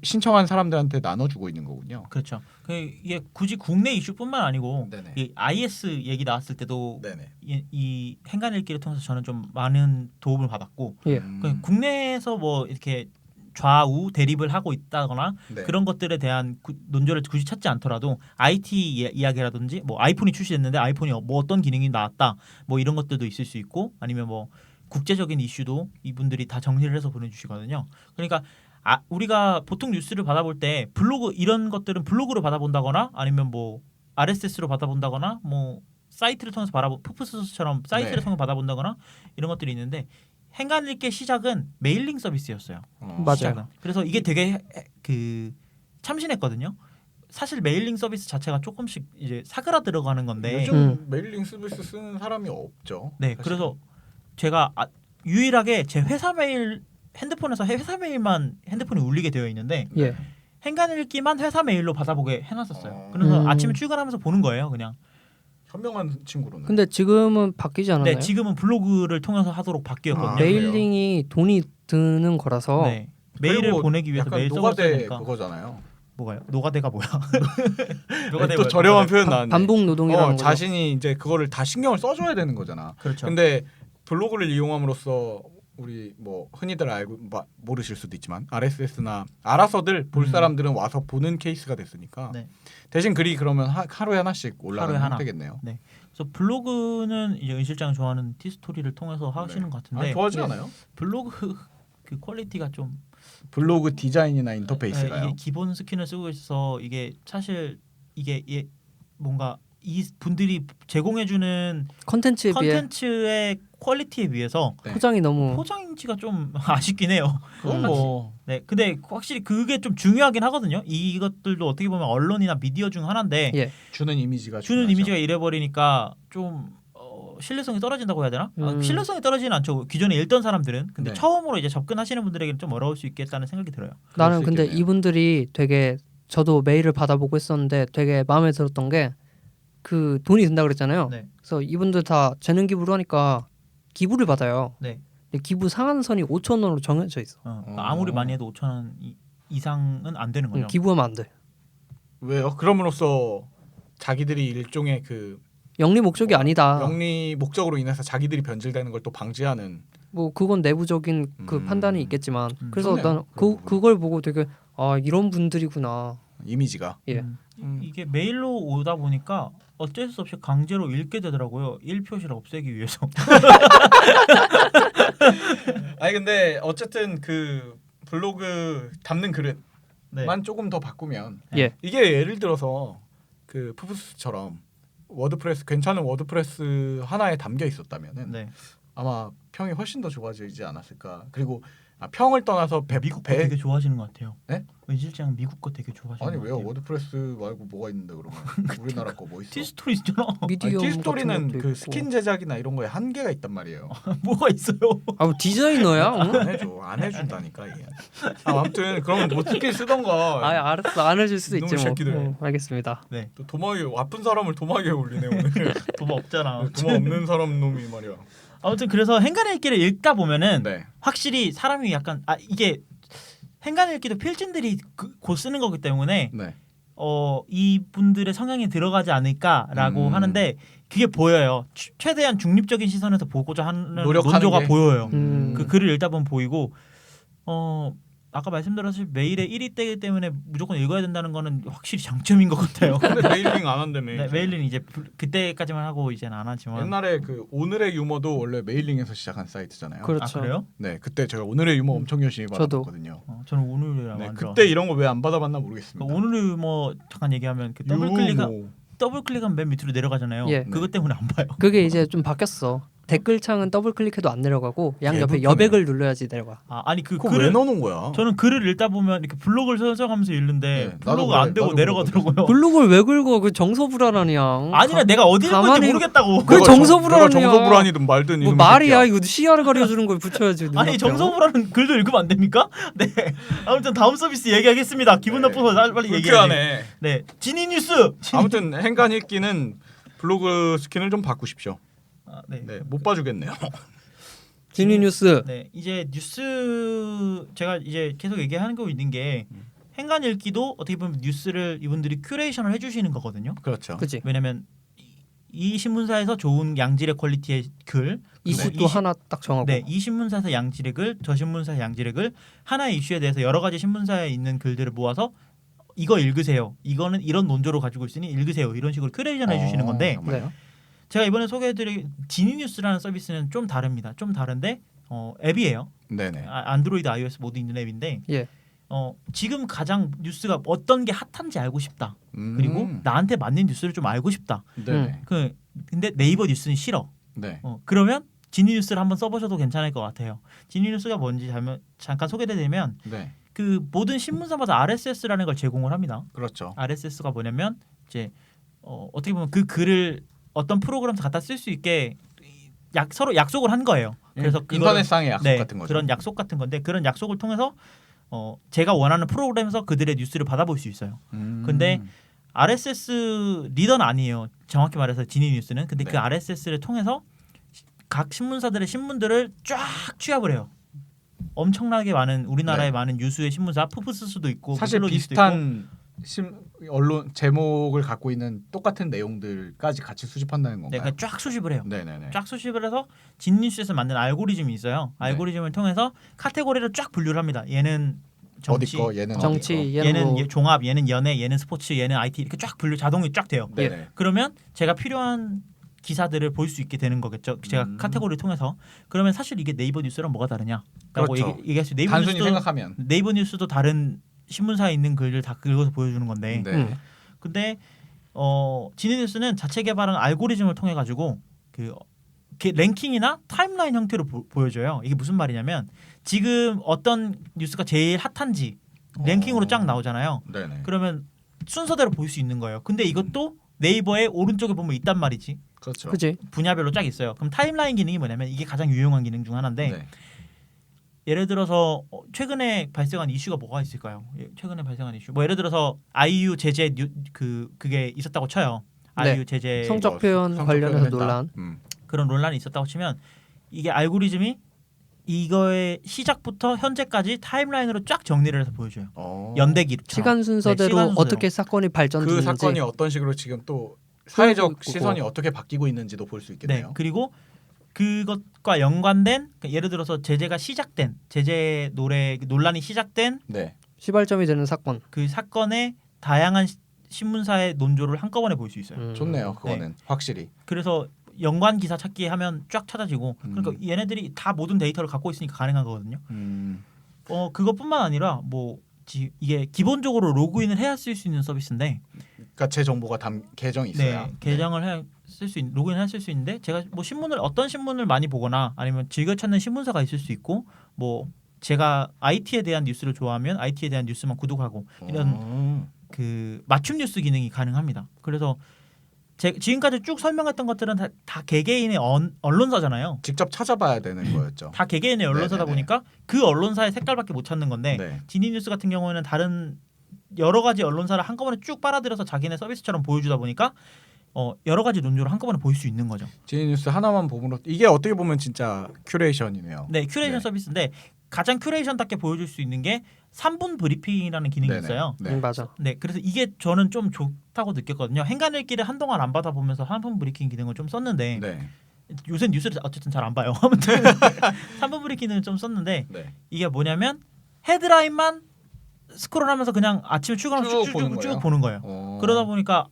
S1: 신청한 사람들한테 나눠주고 있는 거군요.
S4: 그렇죠. 이게 굳이 국내 이슈뿐만 아니고
S1: 네네.
S4: 이 IS 얘기 나왔을 때도
S1: 네네.
S4: 이 행간 읽기를 통해서 저는 좀 많은 도움을 받았고
S3: 예.
S4: 국내에서 뭐 이렇게 좌우 대립을 하고 있다거나
S1: 네.
S4: 그런 것들에 대한 논조를 굳이 찾지 않더라도 IT 이야기라든지 뭐 아이폰이 출시됐는데 아이폰이 뭐 어떤 기능이 나왔다 뭐 이런 것들도 있을 수 있고 아니면 뭐 국제적인 이슈도 이분들이 다 정리를 해서 보내주시거든요. 그러니까 우리가 보통 뉴스를 받아볼 때 블로그 이런 것들은 블로그로 받아본다거나 아니면 뭐 RSS로 받아본다거나 뭐 사이트를 통해서 푸푸스처럼 사이트를
S1: 네.
S4: 통해 받아본다거나 이런 것들이 있는데 행간 읽기의 시작은 메일링 서비스였어요.
S3: 맞아요.
S4: 시작은. 그래서 이게 되게 참신했거든요. 사실 메일링 서비스 자체가 조금씩 이제 사그라들어가는 건데
S1: 요즘 메일링 서비스 쓰는 사람이 없죠.
S4: 네,
S1: 사실.
S4: 그래서 제가 유일하게 제 회사 메일 핸드폰에서 회사 메일만 핸드폰에 울리게 되어 있는데
S3: 예.
S4: 행간 읽기만 회사 메일로 받아보게 해놨었어요. 그래서 아침에 출근하면서 보는 거예요, 그냥.
S1: 현명한 친구로는.
S3: 근데 지금은 바뀌지 않았나요?
S4: 네, 지금은 블로그를 통해서 하도록 바뀌었거든요.
S3: 메일링이 돈이 드는 거라서
S4: 네, 메일을
S1: 그리고
S4: 보내기 위해서
S1: 약간
S4: 메일 서버
S1: 노가대
S4: 쓰니까
S1: 그거잖아요.
S4: 뭐가요? 노가대가 뭐야?
S1: 또 저렴한 표현 나왔네.
S3: 반복 노동이라는 거죠.
S1: 자신이 이제 그거를 다 신경을 써줘야 되는 거잖아.
S4: 그렇죠.
S1: 근데 블로그를 이용함으로써 우리 뭐 흔히들 알고 모르실 수도 있지만 RSS나 알아서들 볼 사람들은 와서 보는 케이스가 됐으니까
S4: 네.
S1: 대신 글이 그러면 하루에 하나씩
S4: 하루에
S1: 올라가는
S4: 하나.
S1: 형태겠네요.
S4: 네. 그래서 블로그는 이제 은 실장 좋아하는 티스토리를 통해서 하시는 것 같은데
S1: 좋아하지 않아요?
S4: 블로그 그 퀄리티가 좀
S1: 블로그 디자인이나 인터페이스가요.
S4: 이게 기본 스킨을 쓰고 있어서 이게 사실 이게 뭔가 이 분들이 제공해주는
S3: 컨텐츠에 비해
S4: 컨텐츠의 퀄리티에 비해서
S1: 네.
S3: 포장이 너무
S4: 포장지가 좀 아쉽긴 해요.
S1: 그건 뭐
S4: 네, 근데 확실히 그게 좀 중요하긴 하거든요. 이것들도 어떻게 보면 언론이나 미디어 중 하나인데
S3: 예.
S1: 주는 이미지가
S4: 주는
S1: 중요하죠.
S4: 이미지가 이래버리니까 좀 신뢰성이 떨어진다고 해야 되나? 신뢰성이 떨어지진 않죠. 기존에 읽던 사람들은 근데
S1: 네.
S4: 처음으로 이제 접근하시는 분들에게는 좀 어려울 수 있겠다는 생각이 들어요.
S3: 나는
S1: 수
S3: 근데
S1: 있겠네요.
S3: 이분들이 되게 저도 메일을 받아보고 있었는데 되게 마음에 들었던 게 그 돈이 든다 그랬잖아요.
S4: 네.
S3: 그래서 이분들 다 재능 기부를 하니까 기부를 받아요.
S4: 네.
S3: 근데 기부 상한선이 5,000원으로 정해져 있어.
S4: 그러니까 아무리 많이 해도 5,000원 이상은 안 되는 거죠.
S3: 기부하면 안 돼.
S1: 왜요? 그럼으로써 자기들이 일종의 그
S3: 영리 목적이 아니다.
S1: 영리 목적으로 인해서 자기들이 변질되는 걸 또 방지하는.
S3: 뭐 그건 내부적인 그 판단이 있겠지만 그래서
S1: 좋네요.
S3: 난
S1: 그런
S3: 그걸 보고 되게 이런 분들이구나.
S1: 이미지가.
S3: 예.
S4: 이게 메일로 오다 보니까 어쩔 수 없이 강제로 읽게 되더라고요. 1표시를 없애기 위해서.
S1: 아니 근데 어쨌든 그 블로그 담는 그릇만
S4: 네.
S1: 조금 더 바꾸면
S3: 예.
S1: 이게 예를 들어서 그 푸푸스처럼 워드프레스 괜찮은 워드프레스 하나에 담겨 있었다면은
S4: 네.
S1: 아마 평이 훨씬 더 좋아지지 않았을까. 그리고 평을 떠나서
S4: 미국 거 되게 좋아하시는 것 같아요.
S1: 네?
S4: 은 실장 미국 거 되게 좋아하시는
S1: 아니
S4: 것
S1: 왜요?
S4: 같아요.
S1: 워드프레스 말고 뭐가 있는데 그러면 우리나라 거 뭐 있어?
S4: 티스토리 있잖아.
S3: 미디어
S1: 티스토리는
S3: 같은 것도
S1: 그
S3: 있고.
S1: 스킨 제작이나 이런 거에 한계가 있단 말이에요.
S4: 뭐가 있어요?
S3: 뭐 디자이너야? 응?
S1: 안 해준다니까 이게. 아무튼 그러면 뭐 스킨 쓰던가.
S3: 알았어. 안 해줄 수도 있지
S1: 이놈의
S3: 뭐.
S1: 새끼들.
S3: 알겠습니다.
S4: 네.
S1: 또 도마에 아픈 사람을 도마에 올리네 오늘.
S4: 도마 없잖아.
S1: 도마 없는 사람 놈이 말이야.
S4: 아무튼 그래서 행간의 읽기를 읽다 보면은
S1: 네.
S4: 확실히 사람이 약간 이게 행간의 읽기도 필진들이 곧 쓰는 거기 때문에
S1: 네.
S4: 이분들의 성향이 들어가지 않을까라고 하는데 그게 보여요. 최대한 중립적인 시선에서 보고자 하는
S1: 노력하는
S4: 논조가
S1: 게?
S4: 보여요.
S3: 음.
S4: 그 글을 읽다 보면 보이고 아까 말씀드렸듯이 메일에 1위 때기 때문에 무조건 읽어야 된다는 거는 확실히 장점인 것 같아요.
S1: 근데 메일링 안 한다며.
S4: 네, 메일은 이제 그때까지만 하고 이제는 안 하지만.
S1: 옛날에 그 오늘의 유머도 원래 메일링에서 시작한 사이트잖아요.
S3: 그렇죠.
S4: 아 그래요?
S1: 네, 그때 제가 오늘의 유머 엄청 열심히
S3: 저도.
S1: 받았거든요.
S4: 저는 오늘이랑
S1: 네,
S4: 완전.
S1: 그때 이런 거 왜 안 받아봤나 모르겠습니다.
S4: 오늘 뭐 잠깐 얘기하면 그 더블클릭하면 맨 밑으로 내려가잖아요.
S3: 예.
S4: 그것 때문에 안 봐요.
S3: 그게 이제 좀 바뀌었어. 댓글창은 더블 클릭해도 안 내려가고 양 옆에
S1: 개불편해.
S3: 여백을 눌러야지 내려가.
S4: 아니 그
S1: 그거 왜
S4: 글을
S1: 넣어놓은 거야?
S4: 저는 글을 읽다 보면 이렇게 블로그를 서정하면서 읽는데
S1: 네, 나도
S4: 블로그
S1: 그래,
S4: 안 되고
S1: 나도
S4: 내려가더라고요.
S3: 블로그를 왜 긁어? 그 정서불안하냐.
S4: 아니라 내가 어디 읽는지
S3: 가만히-
S4: 모르겠다고.
S3: 그 정서불안이야.
S1: 내가 정서불안이든 말든
S3: 뭐
S1: 이놈의
S3: 말이야
S1: 새끼야.
S3: 이거 시야를 가려주는 걸 붙여야지.
S4: 아니
S3: 눈앞에.
S4: 정서불안은 글도 읽으면 안 됩니까? 네. 아무튼 다음 서비스 얘기하겠습니다. 기분
S1: 네.
S4: 나빠서 빨리 얘기해.
S1: 불쾌하네.
S4: 네. 지니 뉴스.
S1: 아무튼 행간 읽기는 블로그 스킨을 좀 바꾸십시오.
S4: 네.
S1: 네, 못 봐주겠네요.
S3: 지니 뉴스.
S4: 네. 이제 뉴스 제가 이제 계속 얘기하는 거 있는 게 행간 읽기도 어떻게 보면 뉴스를 이분들이 큐레이션을 해주시는 거거든요.
S1: 그렇죠.
S3: 그지.
S4: 왜냐면 이 신문사에서 좋은 양질의 퀄리티의 글,
S3: 이슈도 하나 딱 정하고.
S4: 네, 이 신문사에서 양질의 글, 저 신문사에서 양질의 글, 하나의 이슈에 대해서 여러 가지 신문사에 있는 글들을 모아서 이거 읽으세요. 이거는 이런 논조로 가지고 있으니 읽으세요. 이런 식으로 큐레이션 해주시는 건데
S1: 정말요?
S4: 제가 이번에 소개해드릴 지니뉴스라는 서비스는 좀 다릅니다. 좀 다른데 앱이에요.
S1: 네네.
S4: 안드로이드, iOS 모두 있는 앱인데
S3: 예.
S4: 지금 가장 뉴스가 어떤 게 핫한지 알고 싶다. 그리고 나한테 맞는 뉴스를 좀 알고 싶다.
S1: 네네.
S4: 근데 네이버 뉴스는 싫어.
S1: 네.
S4: 그러면 지니뉴스를 한번 써보셔도 괜찮을 것 같아요. 지니뉴스가 뭔지 잠깐 소개해드리면
S1: 네.
S4: 그 모든 신문사마다 RSS라는 걸 제공을 합니다.
S1: 그렇죠.
S4: RSS가 뭐냐면 이제 어떻게 보면 그 글을 어떤 프로그램에서 갖다 쓸 수 있게 서로 약속을 한 거예요. 그래서
S1: 인터넷상의 약속
S4: 네,
S1: 같은 거죠.
S4: 그런 약속 같은 건데 그런 약속을 통해서 제가 원하는 프로그램에서 그들의 뉴스를 받아볼 수 있어요. 근데 RSS 리더는 아니에요. 정확히 말해서 지니뉴스는. 근데
S1: 네.
S4: 그 RSS를 통해서 각 신문사들의 신문들을 쫙 취합을 해요. 엄청나게 많은 우리나라의
S1: 네.
S4: 많은 유수의 신문사, 푸푸스도 있고
S1: 사실
S4: 블로기스도 있고.
S1: 비슷한 언론 제목을 갖고 있는 똑같은 내용들까지 같이 수집한다는
S4: 네,
S1: 건가요?
S4: 그러니까 쫙 수집을 해요.
S1: 네네네.
S4: 쫙 수집을 해서 진뉴스에서 만든 알고리즘이 있어요. 알고리즘을 통해서 카테고리를 쫙 분류를 합니다. 얘는 정치,
S1: 어디 거 얘는
S3: 정치,
S1: 어디 거.
S3: 얘는 뭐
S4: 종합, 얘는 연예, 얘는 스포츠, 얘는 IT 이렇게 쫙 분류 자동이 쫙 돼요.
S1: 네네.
S4: 그러면 제가 필요한 기사들을 볼 수 있게 되는 거겠죠. 제가 카테고리를 통해서. 그러면 사실 이게 네이버 뉴스랑 뭐가 다르냐라고
S1: 그렇죠.
S4: 얘기할 수. 네이버
S1: 단순히
S4: 뉴스도
S1: 생각하면.
S4: 네이버 뉴스도 다른 신문사에 있는 글들 다 긁어서 보여주는 건데.
S1: 네.
S4: 근데 지니뉴스는 자체 개발한 알고리즘을 통해 가지고 그 랭킹이나 타임라인 형태로 보여줘요. 이게 무슨 말이냐면 지금 어떤 뉴스가 제일 핫한지 랭킹으로 쫙 나오잖아요.
S1: 네네.
S4: 그러면 순서대로 볼 수 있는 거예요. 근데 이것도 네이버의 오른쪽에 보면 있단 말이지.
S1: 그렇죠.
S3: 그지.
S4: 분야별로 쫙 있어요. 그럼 타임라인 기능이 뭐냐면 이게 가장 유용한 기능 중 하나인데
S1: 네.
S4: 예를 들어서 최근에 발생한 이슈가 뭐가 있을까요? 최근에 발생한 이슈. 뭐 예를 들어서 아이유 제재 그게 있었다고 쳐요. 아이유
S3: 네.
S4: 제재
S3: 성적 표현
S1: 성적
S3: 관련해서
S1: 표현했다.
S3: 논란.
S4: 그런 논란이 있었다고 치면 이게 알고리즘이 이거의 시작부터 현재까지 타임라인으로 쫙 정리를 해서 보여줘요. 연대기로
S3: 시간 순서대로
S4: 시간 순서대로.
S3: 어떻게 사건이
S1: 그
S3: 발전됐는지.
S1: 사건이 어떤 식으로 지금 또 사회적
S3: 있고.
S1: 시선이 어떻게 바뀌고 있는지도 볼 수
S4: 네.
S1: 있겠네요.
S4: 그리고 그것과 연관된 그러니까 예를 들어서 제재가 시작된 제재 논란이 시작된
S1: 네.
S3: 시발점이 되는 사건.
S4: 그 사건의 다양한 신문사의 논조를 한꺼번에 볼 수 있어요.
S1: 좋네요. 그거는 확실히.
S4: 그래서 연관 기사 찾기 하면 쫙 찾아지고 그러니까 얘네들이 다 모든 데이터를 갖고 있으니까 가능한 거거든요. 그것뿐만 아니라 뭐 이게 기본적으로 로그인을 해야 쓸 수 있는 서비스인데
S1: 그러니까 제 정보가 계정이 있어야.
S4: 네, 계정을 해 쓸 수 로그인을 쓸 수 있는데 제가 뭐 어떤 신문을 많이 보거나 아니면 즐겨 찾는 신문사가 있을 수 있고 뭐 제가 IT에 대한 뉴스를 좋아하면 IT에 대한 뉴스만 구독하고 이런 그 맞춤 뉴스 기능이 가능합니다. 그래서 지금까지 쭉 설명했던 것들은 다 개개인의 언론사잖아요.
S1: 직접 찾아봐야 되는 거였죠.
S4: 다 개개인의 언론사다
S1: 네네네.
S4: 보니까 그 언론사의 색깔밖에 못 찾는 건데
S1: 네.
S4: 지니뉴스 같은 경우에는 다른 여러 가지 언론사를 한꺼번에 쭉 빨아들여서 자기네 서비스처럼 보여주다 보니까 여러 가지 논조를 한꺼번에 볼 수 있는 거죠.
S1: 지니뉴스 하나만 보므로 이게 어떻게 보면 진짜 큐레이션이네요.
S4: 네, 큐레이션
S1: 네.
S4: 서비스인데 가장 큐레이션답게 보여줄 수 있는 게 3분 브리핑이라는 기능이
S1: 네네.
S4: 있어요.
S1: 네.
S3: 맞아.
S4: 네, 그래서 이게 저는 좀 좋다고 느꼈거든요. 행간 읽기를 한동안 안 받아보면서 3분 브리핑 기능을 좀 썼는데
S1: 네.
S4: 요새 뉴스를 어쨌든 잘 안 봐요. 아무튼 3분 브리핑 기능을 좀 썼는데
S1: 네.
S4: 이게 뭐냐면 헤드라인만 스크롤하면서 그냥 아침에 출근하면 쭉 보는 거예요. 그러다 보니까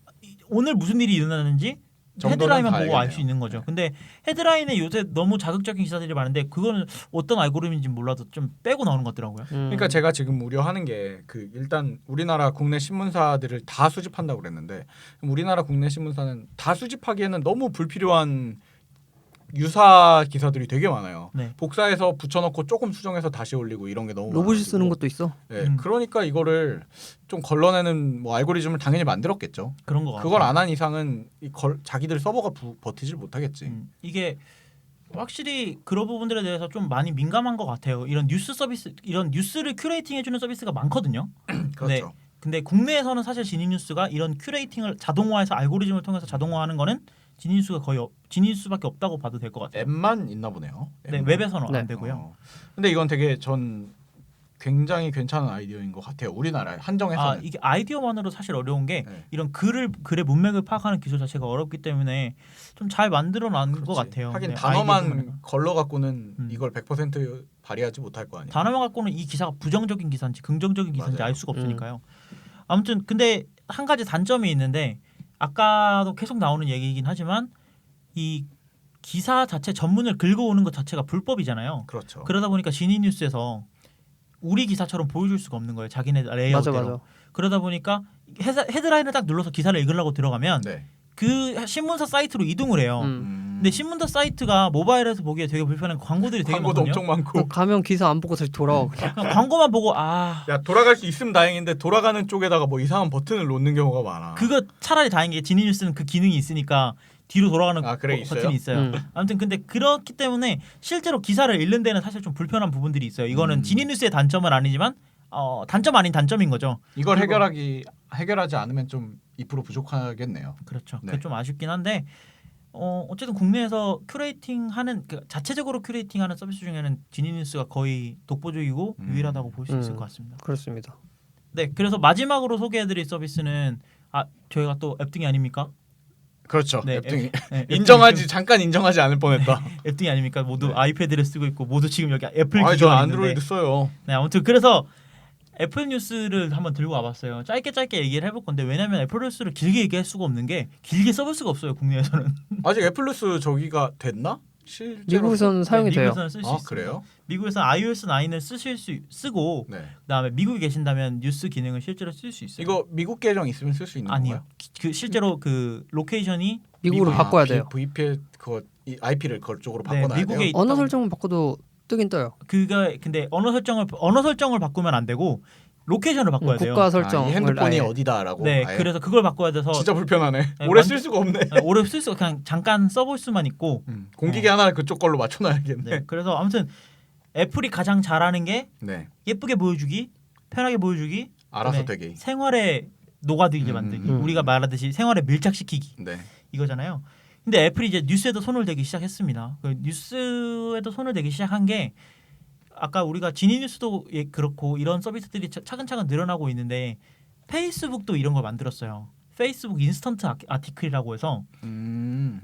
S4: 오늘 무슨 일이 일어나는지 헤드라인만 보고 알 수 있는 거죠.
S1: 네.
S4: 근데 헤드라인에 요새 너무 자극적인 기사들이 많은데 그거는 어떤 알고리즘인지 몰라도 좀 빼고 나오는 것 같더라고요.
S1: 그러니까 제가 지금 우려하는 게 일단 우리나라 국내 신문사들을 다 수집한다고 그랬는데 우리나라 국내 신문사는 다 수집하기에는 너무 불필요한 유사 기사들이 되게 많아요.
S4: 네.
S1: 복사해서 붙여넣고 조금 수정해서 다시 올리고 이런 게 너무
S3: 로봇이
S1: 많아가지고.
S3: 쓰는 것도 있어.
S1: 네, 그러니까 이거를 좀 걸러내는 뭐 알고리즘을 당연히 만들었겠죠.
S4: 그런 거 같아요.
S1: 그걸 안 한 이상은 자기들 서버가 버티질 못하겠지.
S4: 이게 확실히 그런 부분들에 대해서 좀 많이 민감한 것 같아요. 이런 뉴스 서비스, 이런 뉴스를 큐레이팅 해주는 서비스가 많거든요.
S1: 그렇죠.
S4: 근데 국내에서는 사실 지니뉴스가 이런 큐레이팅을 자동화해서 알고리즘을 통해서 자동화하는 거는 지니뉴스밖에 없다고 봐도 될 것 같아요.
S1: 앱만 있나 보네요.
S4: 네,
S1: 앱만.
S4: 웹에서는
S3: 네.
S4: 안 되고요.
S1: 근데 이건 되게 전 굉장히 괜찮은 아이디어인 것 같아요. 우리나라에 한정해서는.
S4: 이게 아이디어만으로 사실 어려운 게
S1: 네.
S4: 이런 글의 문맥을 파악하는 기술 자체가 어렵기 때문에 좀 잘 만들어 놨는 것
S1: 그렇지.
S4: 같아요.
S1: 하긴
S4: 네, 아이디어
S1: 단어만
S4: 부분에서.
S1: 걸러 갖고는
S4: 음.
S1: 이걸 100% 발휘하지 못할 거 아니에요.
S4: 단어만 갖고는 이 기사가 부정적인 기사인지 긍정적인 기사인지
S1: 맞아요.
S4: 알 수가 없으니까요. 아무튼 근데 한 가지 단점이 있는데 아까도 계속 나오는 얘기이긴 하지만 이 기사 자체 전문을 긁어오는 것 자체가 불법이잖아요.
S1: 그렇죠.
S4: 그러다 보니까 지니뉴스에서 우리 기사처럼 보여줄 수가 없는 거예요. 자기네 레이아웃대로.
S3: 맞아.
S4: 그러다 보니까 헤드라인을 딱 눌러서 기사를 읽으려고 들어가면
S1: 네.
S4: 그 신문사 사이트로 이동을 해요.
S3: 음.
S4: 근데 신문사 사이트가 모바일에서 보기에 되게 불편한 광고들이 되게
S1: 광고도
S4: 많거든요.
S1: 엄청 많고.
S3: 가면 기사 안 보고 다시 돌아와. 그냥.
S4: 그냥 광고만 보고
S1: 야 돌아갈 수 있으면 다행인데 돌아가는 쪽에다가 뭐 이상한 버튼을 놓는 경우가 많아.
S4: 그거 차라리 다행인 게 지니뉴스는 그 기능이 있으니까 뒤로 돌아가는
S1: 그래, 있어요?
S4: 버튼이 있어요. 아무튼 근데 그렇기 때문에 실제로 기사를 읽는 데는 사실 좀 불편한 부분들이 있어요. 이거는 지니뉴스의 단점은 아니지만 단점 아닌 단점인 거죠.
S1: 이걸
S4: 그리고-
S1: 해결하지 않으면 좀 2% 부족하겠네요.
S4: 그렇죠.
S1: 네.
S4: 그게 좀 아쉽긴 한데 어쨌든 국내에서 큐레이팅하는 자체적으로 큐레이팅하는 서비스 중에는 지니뉴스가 거의 독보적이고 유일하다고 볼 수 있을 것 같습니다.
S3: 그렇습니다.
S4: 네, 그래서 마지막으로 소개해드릴 서비스는 저희가 또 앱등이 아닙니까?
S1: 그렇죠.
S4: 네,
S1: 앱등이
S4: 네,
S1: 잠깐 인정하지 않을 뻔했다.
S4: 앱등이 아닙니까? 모두
S1: 네.
S4: 아이패드를 쓰고 있고 모두 지금 여기 애플
S1: 저
S4: 기종이
S1: 안드로이드
S4: 있는데
S1: 써요.
S4: 네, 아무튼 그래서 애플 뉴스를 한번 들고 와봤어요. 짧게 얘기를 해볼 건데 왜냐하면 애플 뉴스를 길게 얘기할 수가 없는 게 길게 써볼 수가 없어요. 국내에서는.
S1: 아직 애플 뉴스 저기가 됐나? 실제로
S3: 미국에서는 사용이 돼요.
S4: 미국에서는 쓸 수 있어요.
S1: 그래요?
S4: 미국에서는 iOS 9을 쓰고
S1: 네.
S4: 그다음에 미국에 계신다면 뉴스 기능을 실제로 쓸 수 있어요.
S1: 이거 미국 계정 있으면 쓸 수 있는
S4: 아니요.
S1: 건가요?
S4: 그 실제로 그 로케이션이
S3: 미국으로 바꿔야 돼요.
S1: VPN 그거 IP를 그쪽으로
S4: 네,
S1: 바꿔놔야
S4: 미국에
S1: 돼요.
S4: 있-
S3: 언어 설정만 바꿔도 뜨긴 떠요.
S4: 그가 근데 언어 설정을 바꾸면 안 되고 로케이션을 바꿔야 돼요.
S3: 국가 설정.
S1: 이 핸드폰이 어디다라고.
S4: 네,
S1: 아예?
S4: 그래서 그걸 바꿔야 돼서
S1: 진짜 불편하네.
S4: 네,
S1: 오래
S4: 완-
S1: 쓸 수가 없네.
S4: 오래 쓸 수 그냥 잠깐 써볼 수만 있고.
S1: 공기계 하나를 그쪽 걸로 맞춰놔야겠네.
S4: 네, 그래서 아무튼 애플이 가장 잘하는 게
S1: 네.
S4: 예쁘게 보여주기, 편하게 보여주기,
S1: 알아서
S4: 그다음에
S1: 되게.
S4: 생활에 녹아들게 만들기.
S3: 음.
S4: 우리가 말하듯이 생활에 밀착시키기
S1: 네.
S4: 이거잖아요. 근데 애플이 이제 뉴스에도 손을 대기 시작했습니다. 그 뉴스에도 손을 대기 시작한 게 아까 우리가 지니뉴스도 그렇고 이런 서비스들이 차근차근 늘어나고 있는데 페이스북도 이런 걸 만들었어요. 페이스북 인스턴트 아티클이라고 해서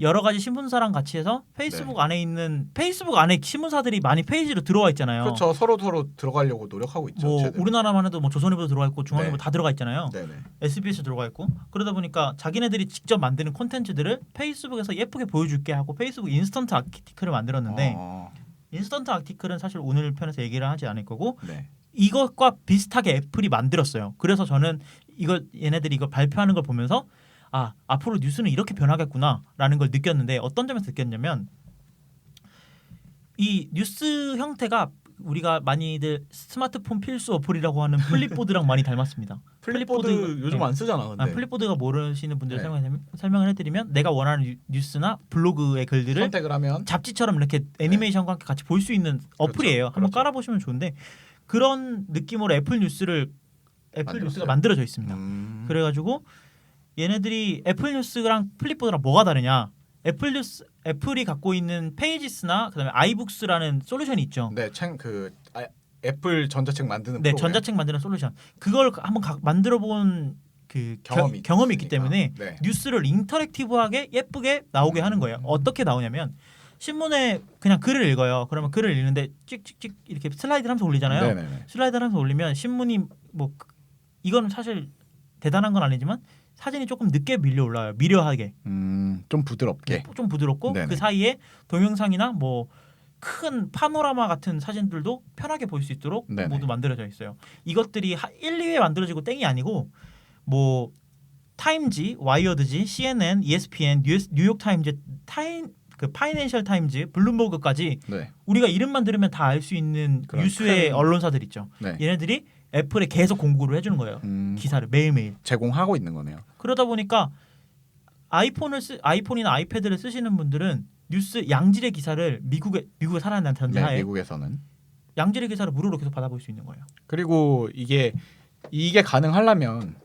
S4: 여러 가지 신문사랑 같이 해서 페이스북 안에 신문사들이 많이 페이지로 들어와 있잖아요.
S1: 그렇죠. 서로 들어가려고 노력하고 있죠.
S4: 뭐
S1: 쟤들.
S4: 우리나라만 해도 뭐 조선일보도 들어가 있고 중앙일보
S1: 네.
S4: 다 들어가 있잖아요.
S1: 네네.
S4: SBS 들어가 있고 그러다 보니까 자기네들이 직접 만드는 콘텐츠들을 페이스북에서 예쁘게 보여줄게 하고 페이스북 인스턴트 아티클을 만들었는데 인스턴트 아티클은 사실 오늘 편에서 얘기를 하지 않을 거고
S1: 네.
S4: 이것과 비슷하게 애플이 만들었어요. 그래서 저는 얘네들이 이걸 발표하는 걸 보면서 앞으로 뉴스는 이렇게 변하겠구나라는 걸 느꼈는데 어떤 점에서 느꼈냐면 이 뉴스 형태가 우리가 많이들 스마트폰 필수 어플이라고 하는 플립보드랑 많이 닮았습니다.
S1: 플립보드 요즘
S4: 네.
S1: 안 쓰잖아. 근데.
S4: 플립보드가 모르시는 분들
S1: 네.
S4: 설명을 해드리면 내가 원하는 뉴스나 블로그의 글들을
S1: 선택을 하면
S4: 잡지처럼 이렇게 애니메이션과 함께 같이 볼 수 있는 어플이에요. 한번
S1: 그렇죠.
S4: 깔아보시면 좋은데 그런 느낌으로 애플 뉴스가
S1: 만들었어요?
S4: 만들어져 있습니다. 그래가지고 얘네들이 애플 뉴스랑 플립보드랑 뭐가 다르냐? 애플이 갖고 있는 페이지스나 그다음에 아이북스라는 솔루션이 있죠.
S1: 네, 애플 전자책 만드는
S4: 네,
S1: 프로그램.
S4: 전자책 만드는 솔루션. 그걸 한번 만들어본 그 경험이 있기 때문에
S1: 네.
S4: 뉴스를 인터랙티브하게 예쁘게 나오게 하는 거예요. 어떻게 나오냐면 신문에 그냥 글을 읽어요. 그러면 글을 읽는데 찍찍찍 이렇게 슬라이드를 하면서 올리잖아요.
S1: 네네네.
S4: 슬라이드를 하면서 올리면 신문이 뭐 이거는 사실 대단한 건 아니지만 사진이 조금 늦게 밀려 올라와요. 미려하게.
S1: 좀 부드럽게.
S4: 좀 부드럽고
S1: 네네.
S4: 그 사이에 동영상이나 뭐 큰 파노라마 같은 사진들도 편하게 볼 수 있도록
S1: 네네.
S4: 모두 만들어져 있어요. 이것들이 1, 2회 만들어지고 땡이 아니고 뭐 타임지, 와이어드지, CNN, ESPN, 뉴욕 타임즈, 그 파이낸셜 타임즈, 블룸버그까지
S1: 네.
S4: 우리가 이름만 들으면 다 알 수 있는
S1: 그런
S4: 유수의
S1: 큰-
S4: 언론사들 있죠.
S1: 네.
S4: 얘네들이 애플에 계속 공구를 해주는 거예요. 기사를 매일매일.
S1: 제공하고 있는 거네요.
S4: 그러다 보니까 아이폰이나 아이패드를 쓰시는 분들은 뉴스 양질의 기사를 미국에 살아난
S1: 네,
S4: 전제하에
S1: 미국에서는.
S4: 양질의 기사를 무료로 계속 받아볼 수 있는 거예요.
S1: 그리고 이게 가능하려면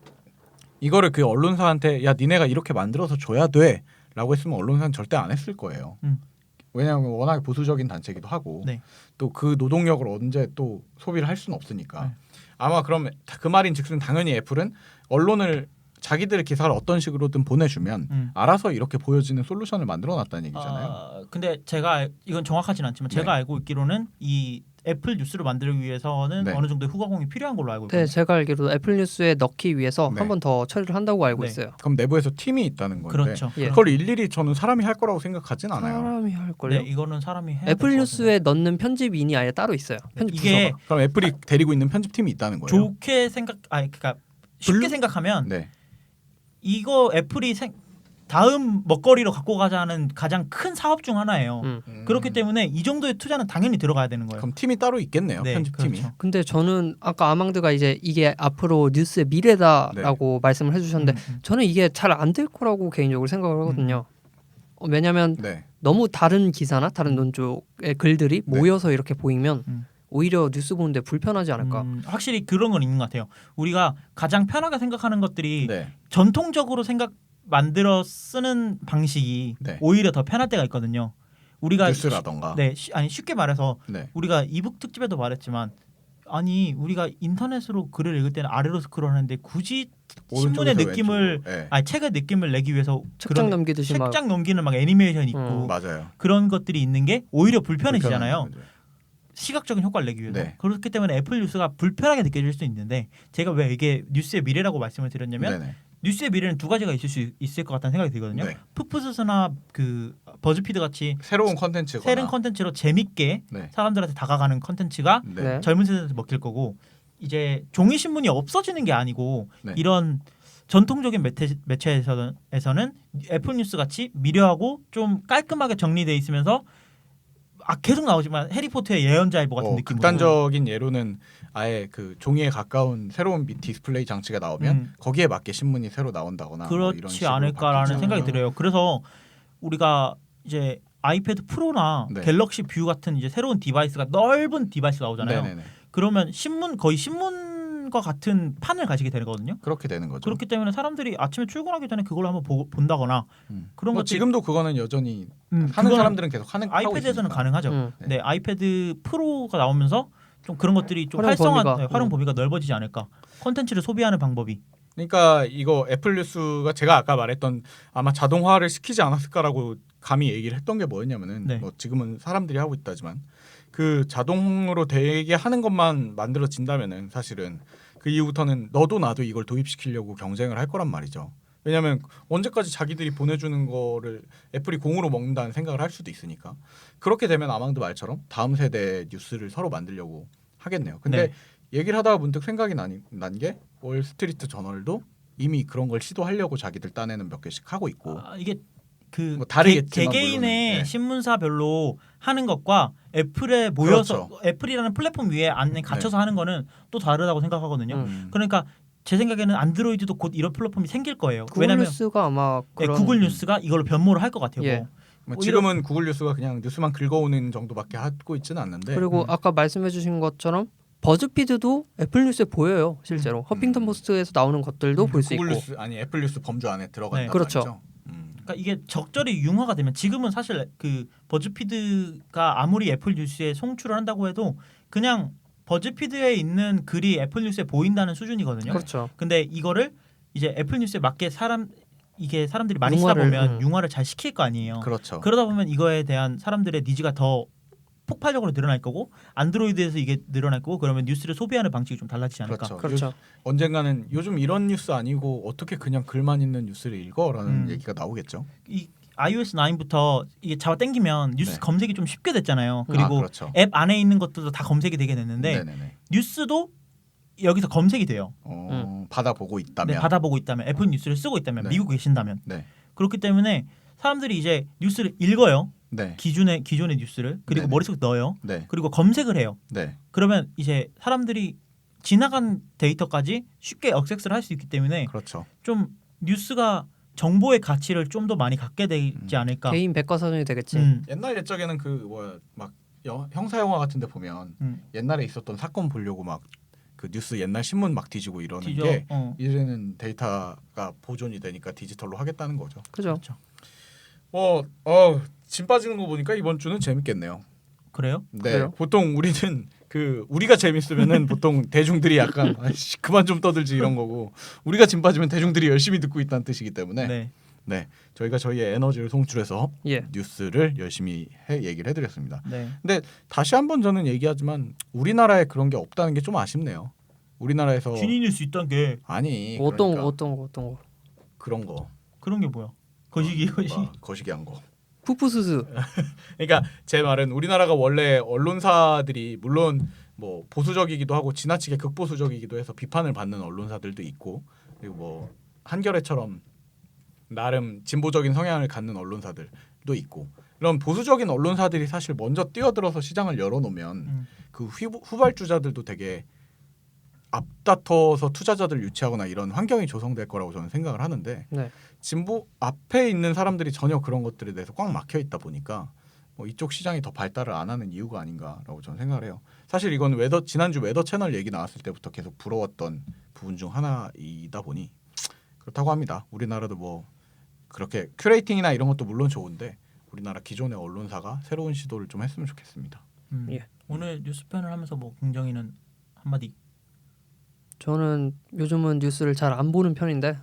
S1: 이거를 그 언론사한테 야 니네가 이렇게 만들어서 줘야 돼라고 했으면 언론사는 절대 안 했을 거예요. 왜냐하면 워낙에 보수적인 단체이기도 하고
S4: 네.
S1: 또 그 노동력을 언제 또 소비를 할 수는 없으니까
S4: 네.
S1: 아마 그럼 그 말인즉슨 당연히 애플은 언론을 자기들의 기사를 어떤 식으로든 보내주면 알아서 이렇게 보여지는 솔루션을 만들어놨다는 얘기잖아요.
S4: 근데 이건 정확하진 않지만
S1: 네.
S4: 제가 알고 있기로는 이 애플 뉴스를 만들기 위해서는
S1: 네.
S4: 어느 정도의 후가공이 필요한 걸로 알고 있거든요.
S3: 네, 제가 알기로 애플 뉴스에 넣기 위해서
S1: 네.
S3: 한 번 더 처리를 한다고 알고
S4: 네.
S3: 있어요.
S1: 그럼 내부에서 팀이 있다는 건데
S4: 그렇죠.
S3: 예.
S1: 그걸 일일이 저는 사람이 할 거라고 생각하진 않아요.
S3: 사람이 할 걸요?
S4: 네, 이거는 사람이 해야
S3: 애플
S4: 될것
S3: 뉴스에 넣는 편집인이 아예 따로 있어요. 편집
S4: 이게
S3: 부서가.
S1: 그럼 애플이 데리고 있는 편집팀이 있다는 거예요.
S4: 좋게 그러니까 쉽게 생각하면
S1: 네.
S4: 이거 애플이 다음 먹거리로 갖고 가자는 가장 큰 사업 중 하나예요. 그렇기 때문에 이 정도의 투자는 당연히 들어가야 되는 거예요.
S1: 그럼 팀이 따로 있겠네요.
S4: 네,
S1: 편집팀이.
S4: 그렇죠.
S3: 근데 저는 아까 아망드가 이제 이게 앞으로 뉴스의 미래다라고 말씀을 해주셨는데 저는 이게 잘 안 될 거라고 개인적으로 생각을 하거든요. 왜냐하면
S1: 네.
S3: 너무 다른 기사나 다른 논쪽의 글들이 모여서 이렇게 보이면 오히려 뉴스 보는데 불편하지 않을까.
S4: 확실히 그런 건 있는 것 같아요. 우리가 가장 편하게 생각하는 것들이
S1: 네.
S4: 전통적으로 만들어 쓰는 방식이
S1: 네.
S4: 오히려 더 편할 때가 있거든요. 우리가
S1: 뉴스라던가.
S4: 쉽게 말해서
S1: 네.
S4: 우리가 이북 특집에도 말했지만 우리가 인터넷으로 글을 읽을 때는 아래로 스크롤하는데 굳이 신문의
S1: 오른쪽에서
S4: 느낌을
S1: 왼쪽으로. 네.
S4: 책의 느낌을 내기 위해서
S3: 책장
S4: 그런
S3: 넘기듯이 막
S4: 책장 넘기는 막 애니메이션이 있고
S1: 맞아요.
S4: 그런 것들이 있는 게 오히려 불편해지잖아요.
S1: 불편한 거죠.
S4: 시각적인 효과를 내기 위해서.
S1: 네.
S4: 그렇기 때문에 애플 뉴스가 불편하게 느껴질 수 있는데 제가 왜 이게 뉴스의 미래라고 말씀을 드렸냐면
S1: 네네.
S4: 뉴스의 미래는 두 가지가 있을 것 같다는 생각이 들거든요.
S1: 네.
S4: 푸푸스나 그 버즈피드 같이
S1: 새로운 컨텐츠거나
S4: 새로운 컨텐츠로 재밌게
S1: 네.
S4: 사람들한테 다가가는 컨텐츠가
S1: 네.
S3: 네.
S4: 젊은 세대한테 먹힐 거고 이제 종이 신문이 없어지는 게 아니고
S1: 네.
S4: 이런 전통적인 매체에서는 애플 뉴스 같이 미려하고 좀 깔끔하게 정리돼 있으면서 계속 나오지만 해리포터의 예언자일보 같은 느낌으로
S1: 극단적인 예로는 아예 그 종이에 가까운 새로운 디스플레이 장치가 나오면 거기에 맞게 신문이 새로 나온다거나 뭐 이런
S4: 그렇지
S1: 식으로
S4: 않을까라는
S1: 바뀌잖아요.
S4: 생각이 들어요. 그래서 우리가 이제 아이패드 프로나
S1: 네.
S4: 갤럭시 뷰 같은 이제 새로운 디바이스가 넓은 디바이스 나오잖아요.
S1: 네네네.
S4: 그러면 거의 신문과 같은 판을 가지게 되거든요.
S1: 그렇게 되는 거죠.
S4: 그렇기 때문에 사람들이 아침에 출근하기 전에 그걸 한번 본다거나 그런
S1: 뭐
S4: 것들이
S1: 지금도 그거는 여전히
S4: 그거는
S1: 하는 사람들은 계속 하고
S4: 아이패드에서는
S1: 있으니까.
S4: 가능하죠. 네, 아이패드 프로가 나오면서 좀 그런 것들이 좀 활용 범위가 넓어지지 않을까. 콘텐츠를 소비하는 방법이.
S1: 그러니까 이거 애플 뉴스가 제가 아까 말했던 아마 자동화를 시키지 않았을까라고 감히 얘기를 했던 게 뭐였냐면은
S4: 네.
S1: 뭐 지금은 사람들이 하고 있다지만 그 자동으로 되게 하는 것만 만들어진다면은 사실은 그 이후부터는 너도 나도 이걸 도입시키려고 경쟁을 할 거란 말이죠. 왜냐하면 언제까지 자기들이 보내주는 거를 애플이 공으로 먹는다는 생각을 할 수도 있으니까 그렇게 되면 아망드 말처럼 다음 세대 뉴스를 서로 만들려고 하겠네요. 근데
S4: 네.
S1: 얘기를 하다가 문득 생각이 난 게 월스트리트 저널도 이미 그런 걸 시도하려고 자기들 딴에는 몇 개씩 하고 있고
S4: 이게 그
S1: 뭐 다르겠지만
S4: 개개인의
S1: 물론은, 네.
S4: 신문사별로 하는 것과 애플에 모여서
S1: 그렇죠.
S4: 애플이라는 플랫폼 위에 안에 갇혀서 하는 거는 또 다르다고 생각하거든요. 그러니까 제 생각에는 안드로이드도 곧 이런 플랫폼이 생길 거예요.
S3: 구글
S4: 왜냐하면
S3: 뉴스가 아마 그런
S4: 구글 뉴스가 이걸로 변모를 할 것 같아요.
S3: 예.
S1: 뭐 지금은 구글 뉴스가 그냥 뉴스만 긁어오는 정도밖에 하고 있지는 않는데
S3: 그리고 아까 말씀해주신 것처럼 버즈피드도 애플 뉴스에 보여요. 실제로 허핑턴 포스트에서 나오는 것들도 볼 수 있고.
S1: 구글 뉴스 아니 애플 뉴스 범주 안에 들어간다
S4: 네.
S3: 그렇죠.
S1: 말이죠.
S4: 그러니까 이게 적절히 융화가 되면 지금은 사실 그 버즈피드가 아무리 애플 뉴스에 송출을 한다고 해도 그냥 버즈피드에 있는 글이 애플 뉴스에 보인다는 수준이거든요.
S3: 그렇죠.
S4: 근데 이거를 이제 애플 뉴스에 맞게 사람들이 많이 쓰다 보면 융화를 잘 시킬 거 아니에요.
S1: 그렇죠.
S4: 그러다 보면 이거에 대한 사람들의 니즈가 더 폭발적으로 늘어날 거고 안드로이드에서 이게 늘어날 거고 그러면 뉴스를 소비하는 방식이 좀 달라지지 않을까.
S3: 그렇죠.
S1: 언젠가는 요즘 이런 뉴스 아니고 어떻게 그냥 글만 있는 뉴스를 읽어라는 얘기가 나오겠죠.
S4: 이 iOS 9부터 이게 잡아 당기면 뉴스
S1: 네.
S4: 검색이 좀 쉽게 됐잖아요. 그리고
S1: 그렇죠.
S4: 앱 안에 있는 것들도 다 검색이 되게 됐는데
S1: 네네네.
S4: 뉴스도 여기서 검색이 돼요.
S1: 받아보고 있다면.
S4: 네, 받아보고 있다면 애플 뉴스를 쓰고 있다면
S1: 네.
S4: 미국에 계신다면
S1: 네.
S4: 그렇기 때문에 사람들이 이제 뉴스를 읽어요.
S1: 네.
S4: 기존의 뉴스를 그리고
S1: 네네.
S4: 머릿속에 넣어요.
S1: 네.
S4: 그리고 검색을 해요.
S1: 네.
S4: 그러면 이제 사람들이 지나간 데이터까지 쉽게 액세스를 할 수 있기 때문에
S1: 그렇죠.
S4: 좀 뉴스가 정보의 가치를 좀 더 많이 갖게 되지 않을까.
S3: 개인 백과사전이 되겠지.
S1: 옛날 옛적에는 그 뭐야 막 형사 영화 같은데 보면 옛날에 있었던 사건 보려고 막 그 뉴스 옛날 신문 막 뒤지고 이러는 게 이제는 데이터가 보존이 되니까 디지털로 하겠다는 거죠.
S3: 그죠.
S4: 그렇죠.
S1: 짐 빠지는 거 보니까 이번 주는 재밌겠네요.
S4: 그래요?
S1: 네,
S3: 그래요?
S1: 보통 우리는 우리가 재밌으면은 보통 대중들이 약간 아이씨, 그만 좀 떠들지 이런 거고 우리가 짐 빠지면 대중들이 열심히 듣고 있다는 뜻이기 때문에
S4: 네.
S1: 네, 저희가 저희의 에너지를 송출해서
S3: 예.
S1: 뉴스를 열심히 얘기를 해드렸습니다.
S4: 네.
S1: 근데 다시 한번 저는 얘기하지만 우리나라에 그런 게 없다는 게 좀 아쉽네요. 우리나라에서
S4: 신인일 수 있다는 게
S1: 아니
S3: 어떤
S1: 그러니까
S3: 거 어떤 거.
S1: 그런 거
S4: 그런 게 뭐야? 거시기 거시.
S1: 거시기한 거.
S3: 푸푸수수.
S1: 그러니까 제 말은 우리나라가 원래 언론사들이 물론 뭐 보수적이기도 하고 지나치게 극보수적이기도 해서 비판을 받는 언론사들도 있고 그리고 뭐 한겨레처럼 나름 진보적인 성향을 갖는 언론사들도 있고 이런 보수적인 언론사들이 사실 먼저 뛰어들어서 시장을 열어놓으면 그 후발주자들도 되게 앞다퉈서 투자자들 유치하거나 이런 환경이 조성될 거라고 저는 생각을 하는데
S3: 네.
S1: 진보 앞에 있는 사람들이 전혀 그런 것들에 대해서 꽉 막혀 있다 보니까 뭐 이쪽 시장이 더 발달을 안 하는 이유가 아닌가라고 저는 생각을 해요. 사실 이건 지난주 웨더 채널 얘기 나왔을 때부터 계속 부러웠던 부분 중 하나이다 보니 그렇다고 합니다. 우리나라도 뭐 그렇게 큐레이팅이나 이런 것도 물론 좋은데 우리나라 기존의 언론사가 새로운 시도를 좀 했으면 좋겠습니다.
S3: 예.
S4: 오늘 뉴스편을 하면서 뭐 긍정이는 한마디.
S3: 저는 요즘은 뉴스를 잘 안 보는 편인데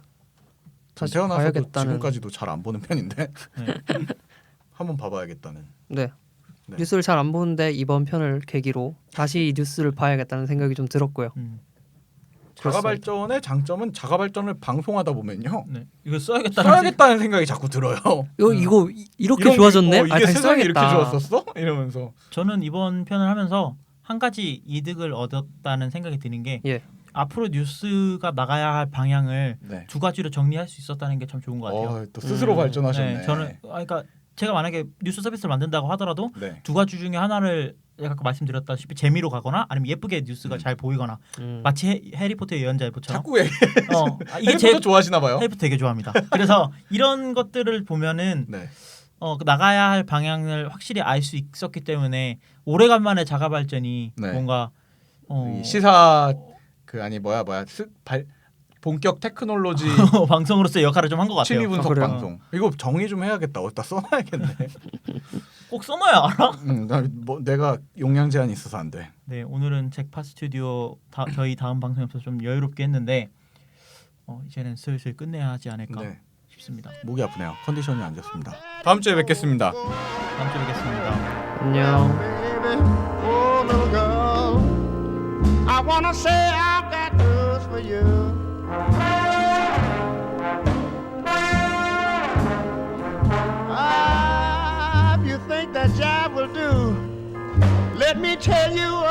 S3: 다시
S1: 태어나서도
S3: 봐야겠다는.
S1: 지금까지도 잘 안 보는 편인데
S4: 네.
S1: 한번 봐봐야겠다는.
S3: 네.
S1: 네.
S3: 뉴스를 잘 안 보는데 이번 편을 계기로 다시 이 뉴스를 봐야겠다는 생각이 좀 들었고요.
S1: 자가발전의 장점은 자가발전을 방송하다 보면요
S4: 네. 이거 써야겠다는
S1: 써야겠다는 생각이 자꾸 들어요.
S3: 이거 이렇게
S1: 이런 게,
S3: 좋아졌네.
S1: 이게
S3: 다시
S1: 세상이 이렇게
S3: 써야겠다.
S1: 좋았었어? 이러면서
S4: 저는 이번 편을 하면서 한 가지 이득을 얻었다는 생각이 드는 게
S3: 예.
S4: 앞으로 뉴스가 나가야 할 방향을
S1: 네.
S4: 두 가지로 정리할 수 있었다는 게 참 좋은 것 같아요.
S1: 또 스스로 발전하셨네.
S4: 네, 저는 그러니까 제가 만약에 뉴스 서비스를 만든다고 하더라도
S1: 네.
S4: 두 가지 중에 하나를 아까 말씀드렸다시피 재미로 가거나 아니면 예쁘게 뉴스가 잘 보이거나 마치 해리포터의 예언자의 보처럼
S1: 자꾸 얘기.
S4: 이게
S1: 해리포터 좋아하시나 봐요.
S4: 해리포터 되게 좋아합니다. 그래서 이런 것들을 보면은
S1: 네.
S4: 그 나가야 할 방향을 확실히 알 수 있었기 때문에 오래간만에 자가발전이
S1: 네.
S4: 뭔가
S1: 이 시사 본격 테크놀로지
S4: 방송으로서의 역할을 좀 한 것 같아요.
S1: 취미 분석
S3: 그래요?
S1: 방송. 이거 정리 좀 해야겠다. 어디다 써놔야겠네.
S4: 꼭 써놔야 알아?
S1: 내가 용량 제한이 있어서 안 돼.
S4: 네, 오늘은 잭파 스튜디오 저희 다음 방송에 없어서 좀 여유롭게 했는데 이제는 슬슬 끝내야 하지 않을까
S1: 네.
S4: 싶습니다.
S1: 목이 아프네요. 컨디션이 안 좋습니다. 다음 주에 뵙겠습니다.
S4: 다음 주에 뵙겠습니다.
S3: 안녕.
S2: Baby, oh little girl, I wanna say I've got news for you. If you think that job will do, let me tell you.